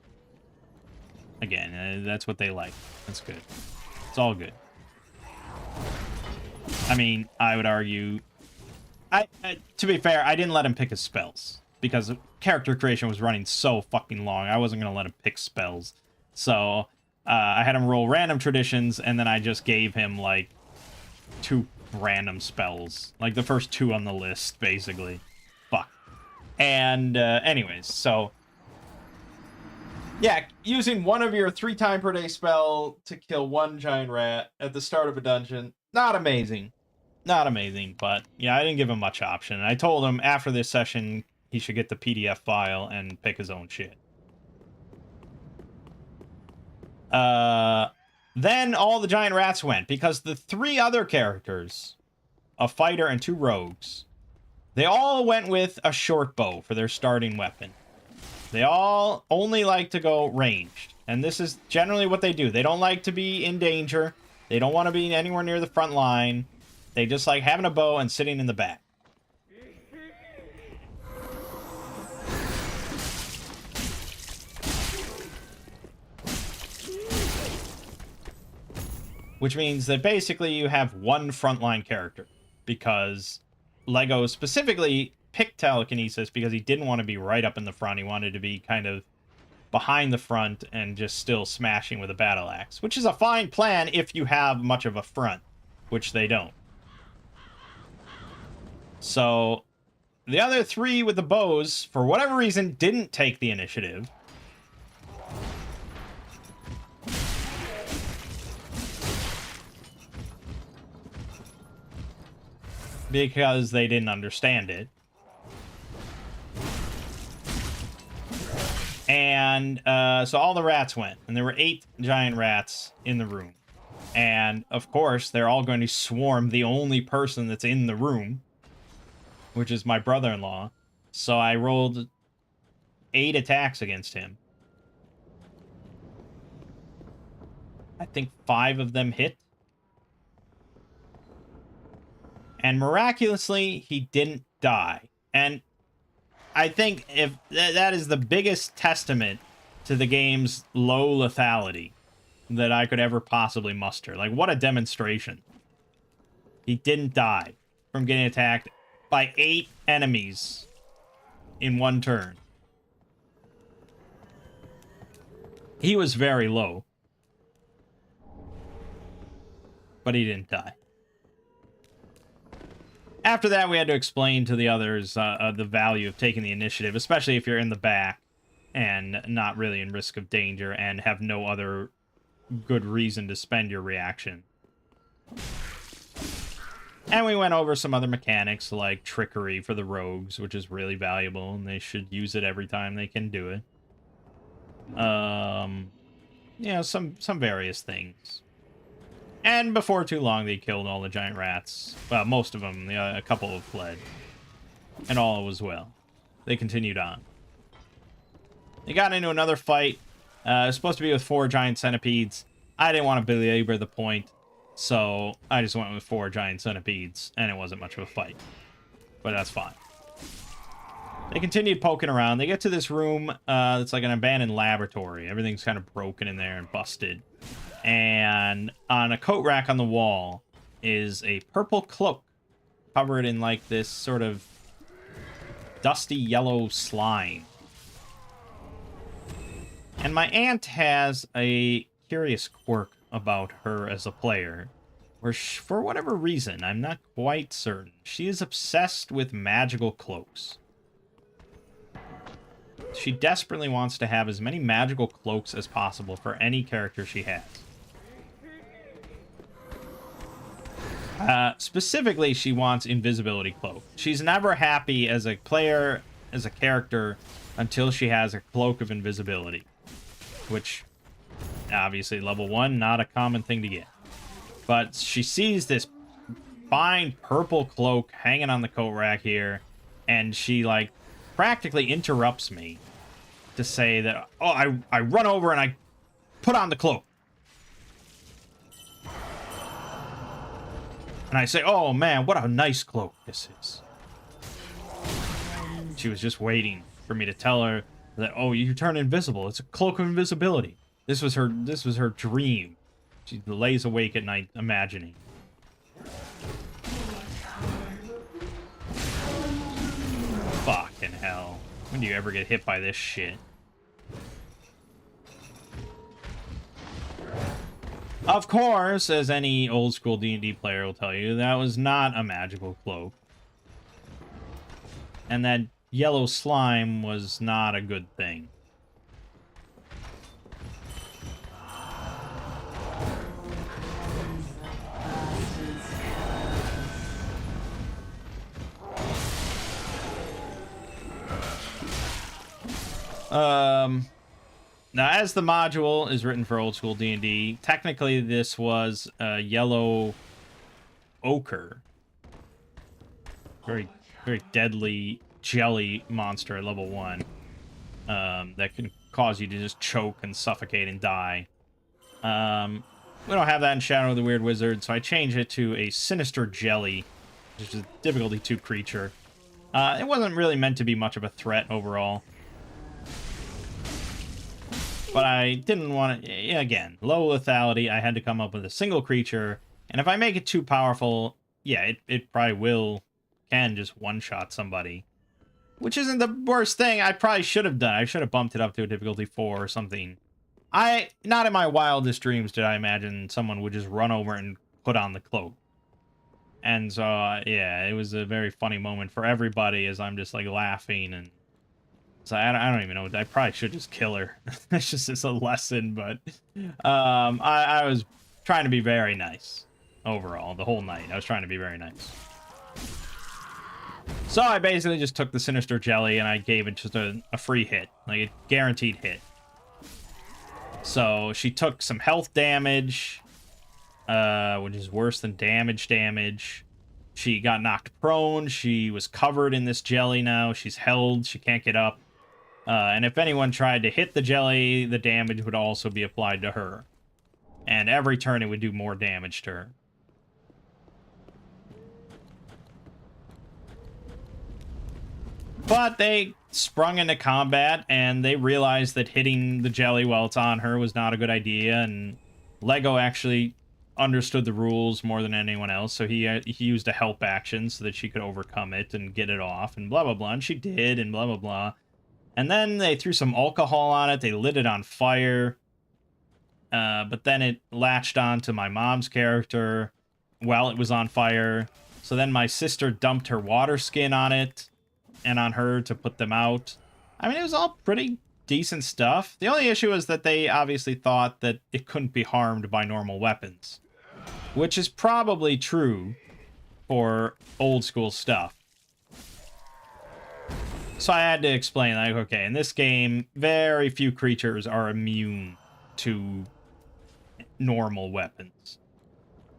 Again, that's what they like. That's good. It's all good. I mean, I would argue... to be fair, I didn't let him pick his spells. Because character creation was running so fucking long. I wasn't going to let him pick spells. So, I had him roll random traditions, and then I just gave him, like, 2 random spells. Like, the first 2 on the list, basically. Fuck. And, anyways, so... yeah, using one of your 3-time per day spell to kill 1 giant rat at the start of a dungeon, not amazing. Not amazing, but yeah, I didn't give him much option. I told him after this session he should get the PDF file and pick his own shit. Then all the giant rats went, because the 3 other characters, a fighter and 2 rogues, they all went with a short bow for their starting weapon. They all only like to go ranged, and this is generally what they do. They don't like to be in danger. They don't want to be anywhere near the front line. They just like having a bow and sitting in the back. Which means that basically you have 1 frontline character, because LEGO specifically picked telekinesis because he didn't want to be right up in the front. He wanted to be kind of behind the front and just still smashing with a battle axe, which is a fine plan if you have much of a front, which they don't. So the other 3 with the bows, for whatever reason, didn't take the initiative. Because they didn't understand it. And so all the rats went, and there were 8 giant rats in the room. And of course, they're all going to swarm the only person that's in the room, which is my brother-in-law. So I rolled 8 attacks against him. I think 5 of them hit. And miraculously, he didn't die. And I think if that is the biggest testament to the game's low lethality that I could ever possibly muster. Like, what a demonstration. He didn't die from getting attacked by 8 enemies in 1 turn. He was very low. But he didn't die. After that, we had to explain to the others the value of taking the initiative, especially if you're in the back and not really in risk of danger and have no other good reason to spend your reaction. And we went over some other mechanics like trickery for the rogues, which is really valuable, and they should use it every time they can do it. You know, some various things. And before too long, they killed all the giant rats. Well, most of them. A couple have fled. And all was well. They continued on. They got into another fight. It was supposed to be with 4 giant centipedes. I didn't want to belabor the point, so I just went with 4 giant centipedes, and it wasn't much of a fight. But that's fine. They continued poking around. They get to this room that's like an abandoned laboratory. Everything's kind of broken in there and busted. And on a coat rack on the wall is a purple cloak covered in like this sort of dusty yellow slime. And my aunt has a curious quirk about her as a player, where for whatever reason, I'm not quite certain, she is obsessed with magical cloaks. She desperately wants to have as many magical cloaks as possible for any character she has. Specifically, she wants invisibility cloak. She's never happy as a player, as a character, until she has a cloak of invisibility. Which, obviously, level 1, not a common thing to get. But she sees this fine purple cloak hanging on the coat rack here, and she, like, practically interrupts me to say that, oh, I run over and I put on the cloak. And I say, oh man, what a nice cloak this is. She was just waiting for me to tell her that, oh, you turn invisible. It's a cloak of invisibility. This was her dream. She lays awake at night imagining. Fucking hell. When do you ever get hit by this shit? Of course, as any old school D&D player will tell you, that was not a magical cloak. And that yellow slime was not a good thing. Now, as the module is written for old school D&D, technically this was a yellow ochre. Very, very deadly jelly monster at level 1. That can cause you to just choke and suffocate and die. We don't have that in Shadow of the Weird Wizard, so I changed it to a sinister jelly, which is a difficulty 2 creature. It wasn't really meant to be much of a threat overall. But I didn't want to, again, low lethality, I had to come up with a single creature, and if I make it too powerful, yeah, it probably can just one-shot somebody. Which isn't the worst thing I probably should have done. I should have bumped it up to a difficulty 4 or something. Not in my wildest dreams did I imagine someone would just run over and put on the cloak. And so, yeah, it was a very funny moment for everybody as I'm just, like, laughing and... So I don't even know. I probably should just kill her. It's a lesson, but I was trying to be very nice overall the whole night. I was trying to be very nice. So I basically just took the Sinister Jelly and I gave it just a free hit, like a guaranteed hit. So she took some health damage, which is worse than damage. She got knocked prone. She was covered in this jelly now. She's held. She can't get up. And if anyone tried to hit the jelly, the damage would also be applied to her. And every turn it would do more damage to her. But they sprung into combat, and they realized that hitting the jelly while it's on her was not a good idea, and Lego actually understood the rules more than anyone else, so he used a help action so that she could overcome it and get it off, and blah, blah, blah, and she did, and blah, blah, blah. And then they threw some alcohol on it. They lit it on fire. But then it latched on to my mom's character while it was on fire. So then my sister dumped her water skin on it and on her to put them out. I mean, it was all pretty decent stuff. The only issue is that they obviously thought that it couldn't be harmed by normal weapons. Which is probably true for old school stuff. So I had to explain, like, okay, in this game, very few creatures are immune to normal weapons.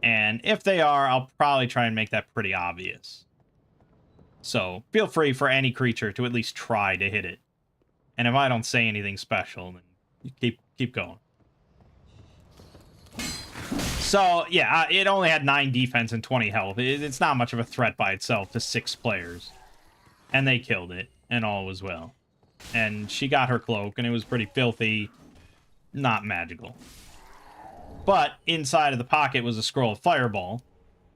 And if they are, I'll probably try and make that pretty obvious. So feel free for any creature to at least try to hit it. And if I don't say anything special, then you keep going. So, yeah, it only had 9 defense and 20 health. It's not much of a threat by itself to 6 players. And they killed it. And all was well. And she got her cloak, and it was pretty filthy, not magical. But inside of the pocket was a scroll of fireball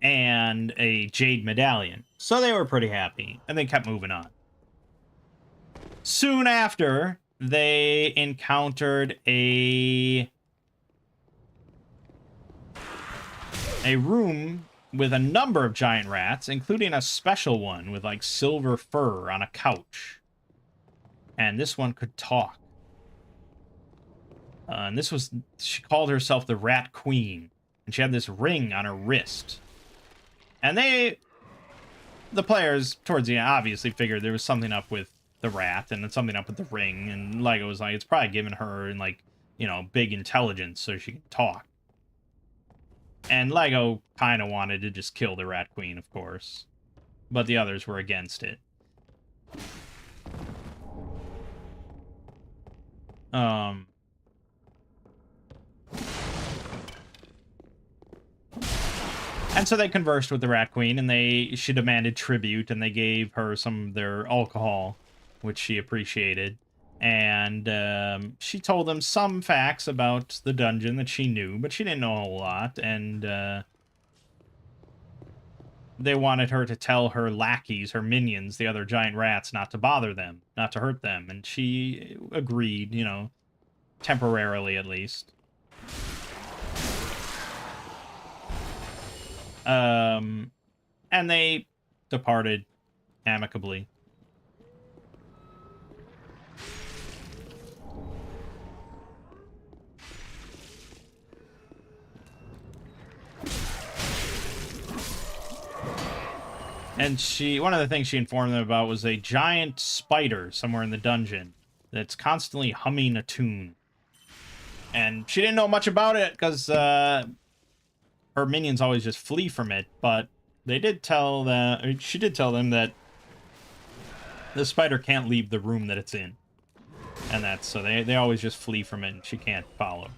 and a jade medallion. So they were pretty happy, and they kept moving on. Soon after, they encountered a room with a number of giant rats, including a special one with, like, silver fur on a couch. And this one could talk. And this was... She called herself the Rat Queen. And she had this ring on her wrist. And the players, towards the end, obviously figured there was something up with the rat, and something up with the ring, and Lego was like, it's probably giving her, like, you know, big intelligence so she can talk. And Lego kind of wanted to just kill the Rat Queen, of course. But the others were against it. And so they conversed with the Rat Queen, and she demanded tribute, and they gave her some of their alcohol, which she appreciated. And she told them some facts about the dungeon that she knew, but she didn't know a whole lot. And they wanted her to tell her lackeys, her minions, the other giant rats, not to bother them, not to hurt them. And she agreed, you know, temporarily at least. And they departed amicably. And one of the things she informed them about was a giant spider somewhere in the dungeon that's constantly humming a tune. And she didn't know much about it because her minions always just flee from it, but she did tell them that the spider can't leave the room that it's in. And so they always just flee from it, and she can't follow.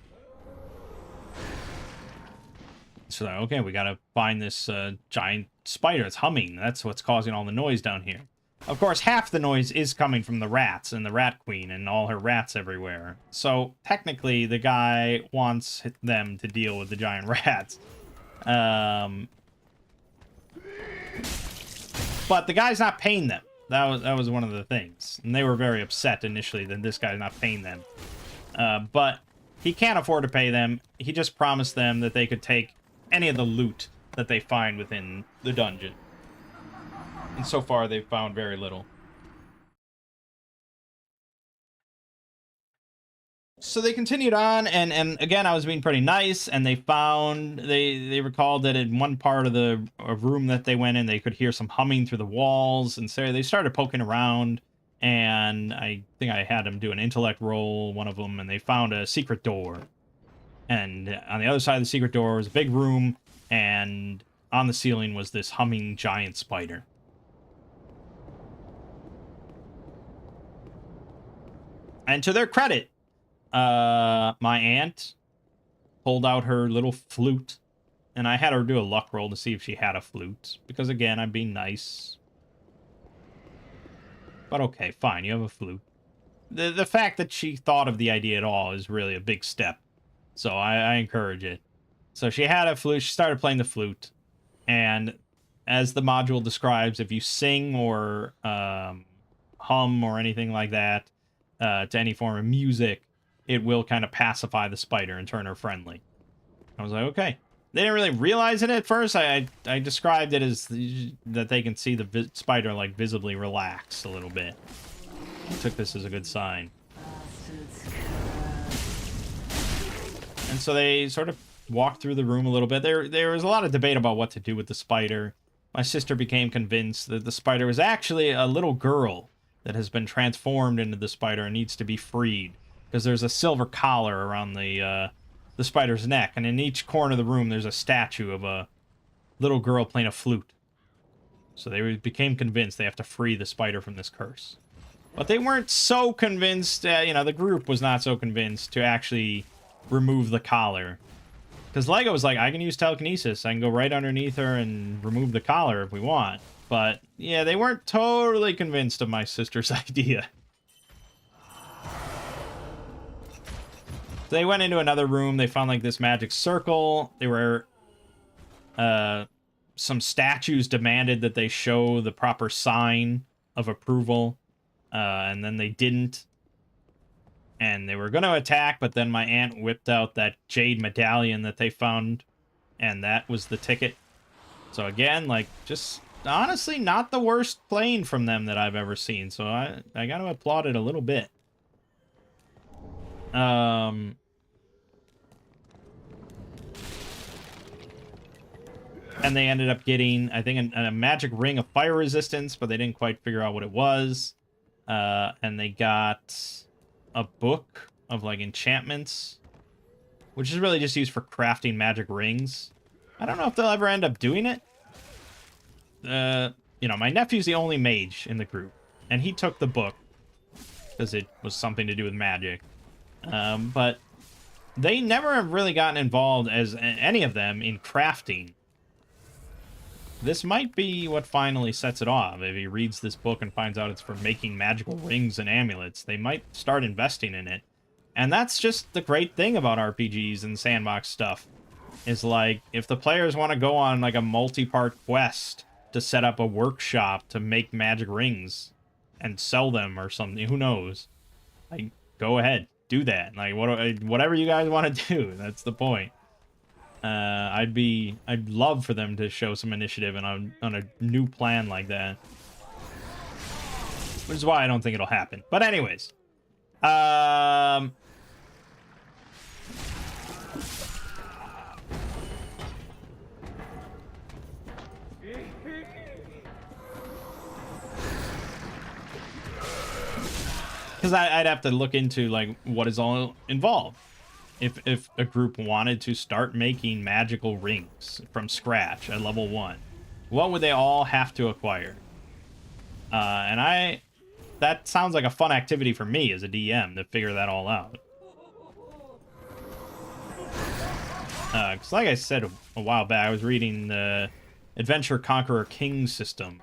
So, okay, we gotta find this giant spider. It's humming. That's what's causing all the noise down here. Of course, half the noise is coming from the rats and the Rat Queen and all her rats everywhere. So, technically, the guy wants them to deal with the giant rats. But the guy's not paying them. That was one of the things. And they were very upset initially that this guy's not paying them. But he can't afford to pay them. He just promised them that they could take any of the loot that they find within the dungeon. And so far, they've found very little. So they continued on, and again, I was being pretty nice, and they recalled that in one part of the room that they went in, they could hear some humming through the walls, and so they started poking around, and I think I had them do an intellect roll, one of them, and they found a secret door. And on the other side of the secret door was a big room, and on the ceiling was this humming giant spider. And to their credit, my aunt pulled out her little flute, and I had her do a luck roll to see if she had a flute, because again, I'm being nice. But okay, fine, you have a flute. The fact that she thought of the idea at all is really a big step, so I encourage it. So she had a flute, she started playing the flute, and as the module describes, if you sing or hum or anything like that to any form of music, it will kind of pacify the spider and turn her friendly. I was like, okay. They didn't really realize it at first. I described it as that they can see the spider like visibly relax a little bit. I took this as a good sign. And so they sort of walked through the room a little bit. There was a lot of debate about what to do with the spider. My sister became convinced that the spider was actually a little girl that has been transformed into the spider and needs to be freed. Because there's a silver collar around the spider's neck, and in each corner of the room there's a statue of a little girl playing a flute. So they became convinced they have to free the spider from this curse. But they weren't so convinced, the group was not so convinced to actually remove the collar. Because Lego was like, I can use telekinesis. I can go right underneath her and remove the collar if we want. But, yeah, they weren't totally convinced of my sister's idea. They went into another room. They found, like, this magic circle. There were some statues demanded that they show the proper sign of approval. And then they didn't. And they were going to attack, but then my aunt whipped out that jade medallion that they found. And that was the ticket. So again, like, just honestly not the worst playing from them that I've ever seen. So I got to applaud it a little bit. And they ended up getting, I think, a magic ring of fire resistance, but they didn't quite figure out what it was. And they got a book of, like, enchantments, which is really just used for crafting magic rings. I don't know if they'll ever end up doing it. My nephew's the only mage in the group, and he took the book because it was something to do with magic. But they never have really gotten involved, as any of them, in crafting. this might be what finally sets it off. If he reads this book and finds out it's for making magical rings and amulets, they might start investing in it. And that's just the great thing about RPGs and sandbox stuff. Is like, if the players want to go on like a multi-part quest to set up a workshop to make magic rings and sell them or something, who knows? Like, go ahead, do that. Like, whatever you guys want to do, that's the point. I'd love for them to show some initiative on a new plan like that. Which is why I don't think it'll happen. But anyways, because I'd have to look into like what is all involved. If a group wanted to start making magical rings from scratch at level 1, what would they all have to acquire? That sounds like a fun activity for me as a DM to figure that all out. Because like I said a while back, I was reading the Adventure Conqueror King system,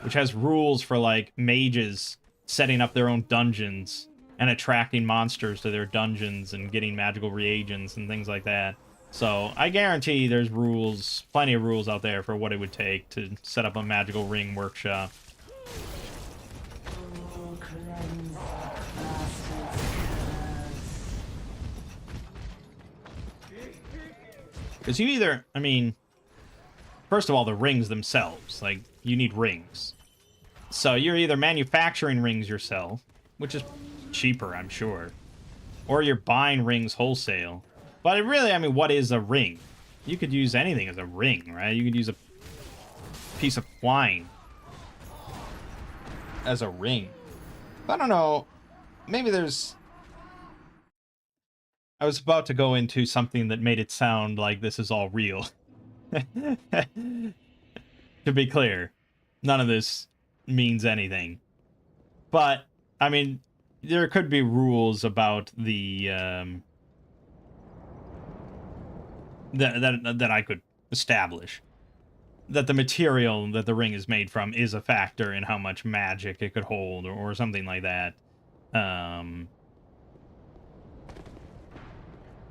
which has rules for like mages setting up their own dungeons and attracting monsters to their dungeons and getting magical reagents and things like that. So I guarantee there's rules, plenty of rules out there for what it would take to set up a magical ring workshop. Because you either, I mean, first of all, the rings themselves, like, you need rings. So you're either manufacturing rings yourself, which is cheaper, I'm sure, or you're buying rings wholesale. But it really, I mean, what is a ring? You could use anything as a ring, right? You could use a piece of twine as a ring. I don't know. Maybe there's... I was about to go into something that made it sound like this is all real. To be clear, none of this means anything. But, I mean, there could be rules about the that I could establish, that the material that the ring is made from is a factor in how much magic it could hold, or something like that.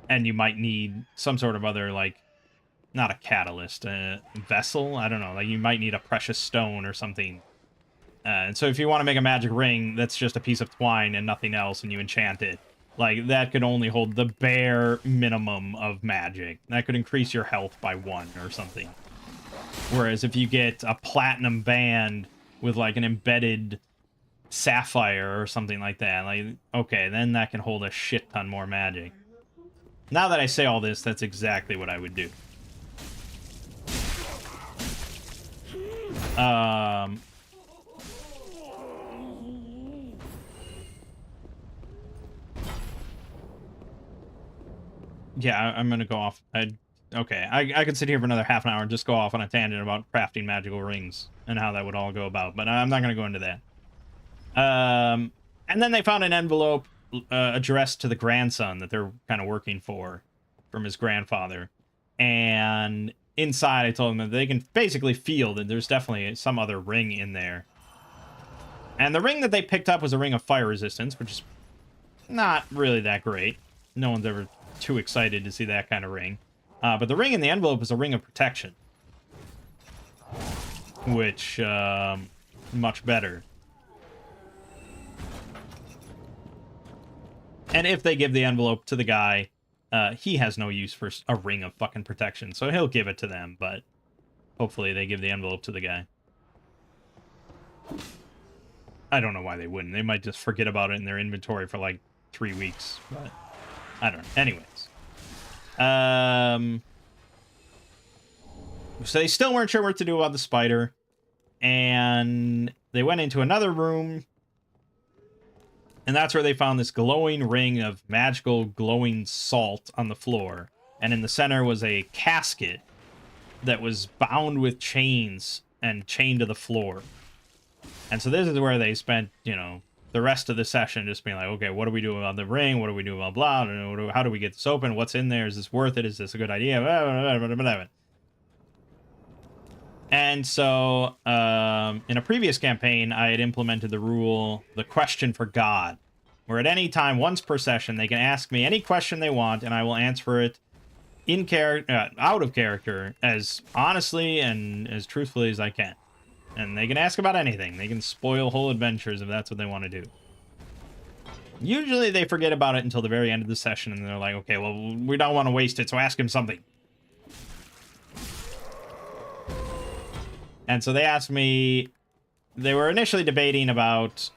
And you might need some sort of other, like, not a catalyst, a vessel, I don't know, like you might need a precious stone or something. And so if you want to make a magic ring that's just a piece of twine and nothing else, and you enchant it, like, that could only hold the bare minimum of magic. That could increase your health by 1 or something. Whereas if you get a platinum band with, like, an embedded sapphire or something like that, like, okay, then that can hold a shit ton more magic. Now that I say all this, that's exactly what I would do. Yeah, I'm gonna go off. Okay, I could sit here for another half an hour and just go off on a tangent about crafting magical rings and how that would all go about, but I'm not gonna go into that. And then they found an envelope addressed to the grandson that they're kind of working for, from his grandfather. And inside, I told them that they can basically feel that there's definitely some other ring in there. And the ring that they picked up was a ring of fire resistance, which is not really that great. No one's ever too excited to see that kind of ring. But the ring in the envelope is a ring of protection, which, much better. And if they give the envelope to the guy, he has no use for a ring of fucking protection, so he'll give it to them, but hopefully they give the envelope to the guy. I don't know why they wouldn't. They might just forget about it in their inventory for like 3 weeks, but I don't know. Anyways. So they still weren't sure what to do about the spider, and they went into another room, and that's where they found this glowing ring of magical glowing salt on the floor. And in the center was a casket that was bound with chains and chained to the floor. And so this is where they spent, you know, the rest of the session just being like, okay, what do we do about the ring? What do we do about blah? How do we get this open? What's in there? Is this worth it? Is this a good idea? And so, in a previous campaign, I had implemented the rule, the question for God, where at any time, once per session, they can ask me any question they want, and I will answer it in character, out of character, as honestly and as truthfully as I can. And they can ask about anything. They can spoil whole adventures if that's what they want to do. Usually they forget about it until the very end of the session, and they're like, okay, well, we don't want to waste it, so ask him something. And so they asked me, they were initially debating about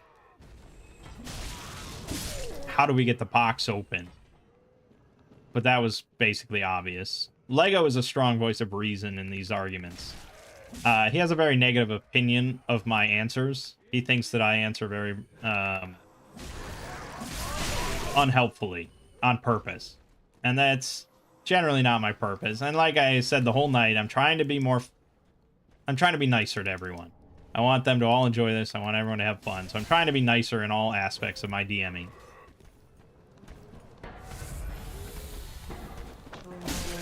how do we get the box open? But that was basically obvious. Lego is a strong voice of reason in these arguments. He has a very negative opinion of my answers. He thinks that I answer very unhelpfully on purpose. And that's generally not my purpose. And like I said the whole night, I'm trying to be nicer to everyone. I want them to all enjoy this. I want everyone to have fun. So I'm trying to be nicer in all aspects of my DMing.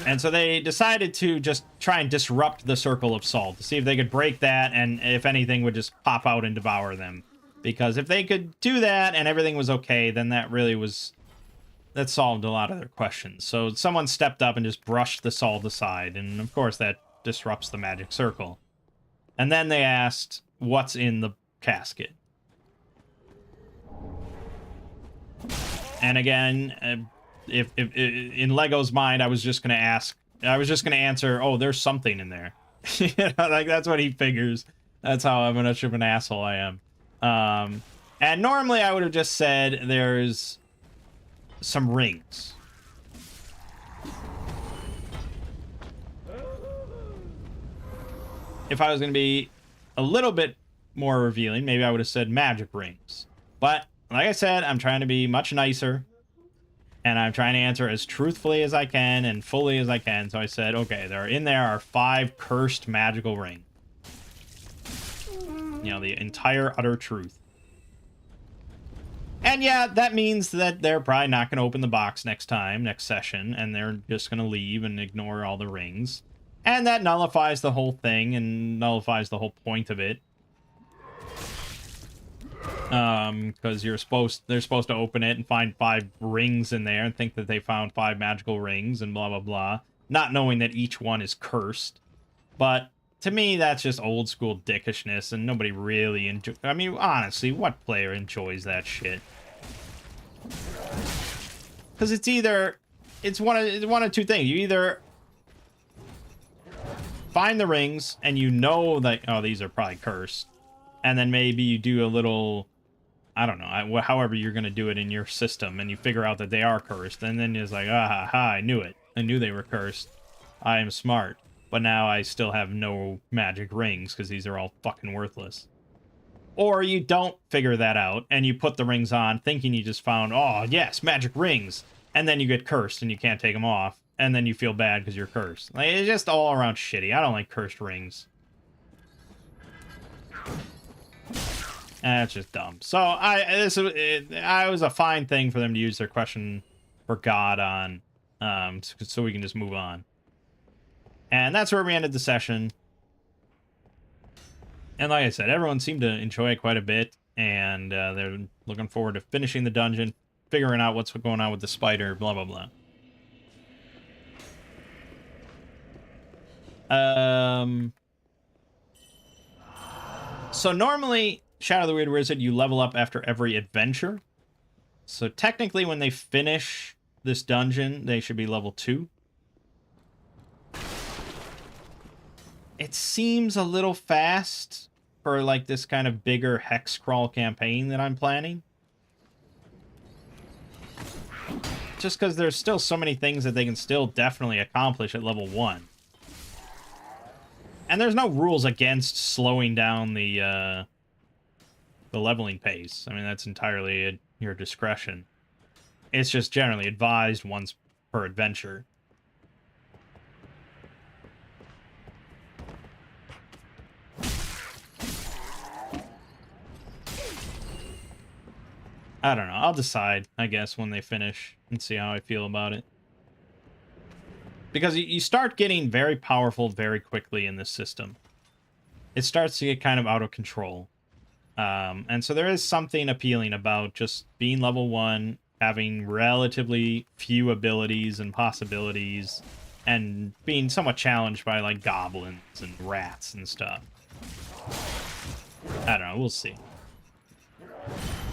And so they decided to just try and disrupt the circle of salt to see if they could break that, and if anything would just pop out and devour them. Because if they could do that and everything was okay, then that solved a lot of their questions. So someone stepped up and just brushed the salt aside, and of course that disrupts the magic circle. And then they asked, what's in the casket? And again, if in Lego's mind, I was just going to answer, oh, there's something in there. You know, like, that's what he figures. That's how much of an asshole I am. And normally I would have just said there's some rings. If I was going to be a little bit more revealing, maybe I would have said magic rings. But like I said, I'm trying to be much nicer. And I'm trying to answer as truthfully as I can and fully as I can. So I said, okay, there are 5 cursed magical rings. You know, the entire utter truth. And yeah, that means that they're probably not going to open the box next session, and they're just going to leave and ignore all the rings. And that nullifies the whole thing and nullifies the whole point of it. Because they're supposed to open it and find 5 rings in there and think that they found 5 magical rings and blah, blah, blah. Not knowing that each one is cursed. But to me, that's just old school dickishness, and nobody really enjoys. I mean, honestly, what player enjoys that shit? Because it's one of 2 things. You either find the rings and you know that, oh, these are probably cursed, and then maybe you do a little, I don't know, however you're going to do it in your system, and you figure out that they are cursed, and then it's like, ah, ha, I knew it. I knew they were cursed. I am smart. But now I still have no magic rings, because these are all fucking worthless. Or you don't figure that out, and you put the rings on, thinking you just found, oh, yes, magic rings, and then you get cursed, and you can't take them off, and then you feel bad because you're cursed. Like, it's just all around shitty. I don't like cursed rings. That's just dumb. So it was a fine thing for them to use their question for God on, so we can just move on. And that's where we ended the session. And like I said, everyone seemed to enjoy it quite a bit, and they're looking forward to finishing the dungeon, figuring out what's going on with the spider, blah, blah, blah. So normally, Shadow of the Weird Wizard, you level up after every adventure. So technically, when they finish this dungeon, they should be level 2. It seems a little fast for, like, this kind of bigger hex crawl campaign that I'm planning. Just because there's still so many things that they can still definitely accomplish at level 1. And there's no rules against slowing down the leveling pace. I mean, that's entirely at your discretion. It's just generally advised once per adventure. I don't know. I'll decide, I guess, when they finish and see how I feel about it. Because you start getting very powerful very quickly in this system. it starts to get kind of out of control. And so there is something appealing about just being level 1, having relatively few abilities and possibilities, and being somewhat challenged by, like, goblins and rats and stuff. I don't know, we'll see.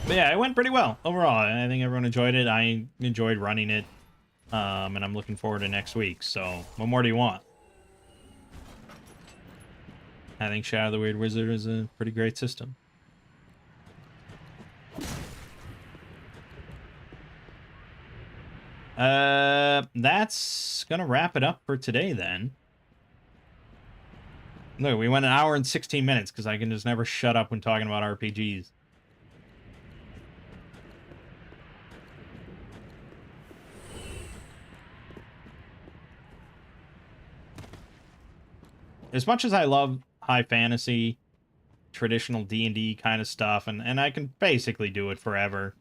But yeah, it went pretty well overall. I think everyone enjoyed it. I enjoyed running it. And I'm looking forward to next week. So, what more do you want? I think Shadow of the Weird Wizard is a pretty great system. That's gonna wrap it up for today then. Look, we went an hour and 16 minutes because I can just never shut up when talking about RPGs. As much as I love high fantasy, traditional D&D kind of stuff, and I can basically do it forever,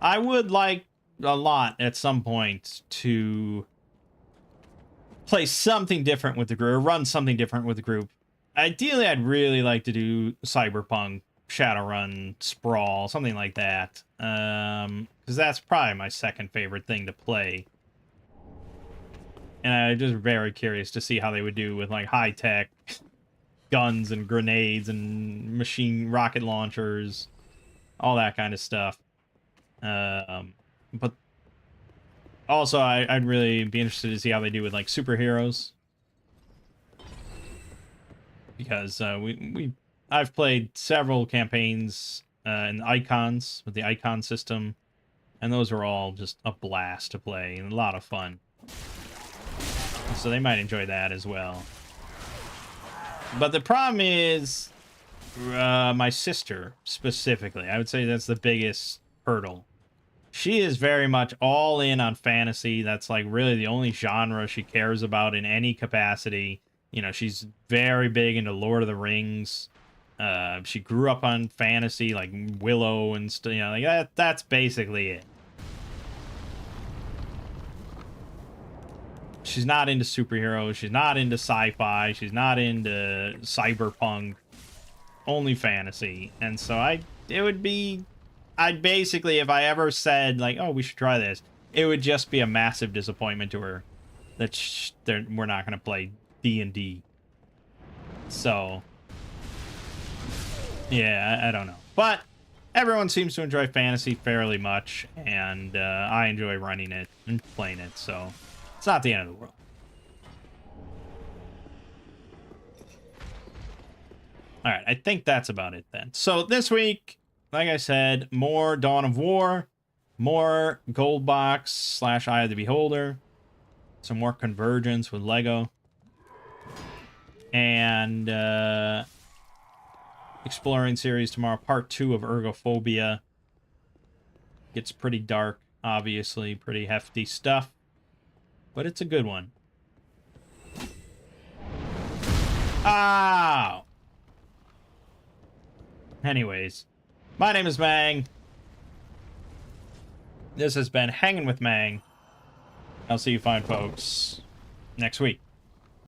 I would like a lot at some point to play something different with the group, or run something different with the group. Ideally, I'd really like to do Cyberpunk, Shadowrun, Sprawl, something like that. Because that's probably my second favorite thing to play. And I'm just very curious to see how they would do with, like, high-tech guns and grenades and machine rocket launchers, all that kind of stuff. But also, I'd really be interested to see how they do with, like, superheroes. Because I've played several campaigns in Icons, with the Icon system, and those are all just a blast to play and a lot of fun. So they might enjoy that as well. But the problem is my sister, specifically. I would say that's the biggest hurdle. She is very much all in on fantasy. That's, like, really the only genre she cares about in any capacity. You know, she's very big into Lord of the Rings. She grew up on fantasy, like Willow and stuff. You know, like that's basically it. She's not into superheroes. She's not into sci-fi. She's not into cyberpunk. Only fantasy. And so I'd basically, if I ever said, like, oh, we should try this, it would just be a massive disappointment to her that we're not going to play D&D. So, yeah, I don't know. But everyone seems to enjoy fantasy fairly much, and I enjoy running it and playing it, so it's not the end of the world. All right, I think that's about it then. So this week, like I said, more Dawn of War, more Gold Box / Eye of the Beholder, some more Convergence with Lego, and Exploring series tomorrow, part 2 of Ergophobia. Gets pretty dark, obviously, pretty hefty stuff, but it's a good one. Ow! Anyways, my name is Mangg. This has been Hanging with Mangg. I'll see you fine folks next week.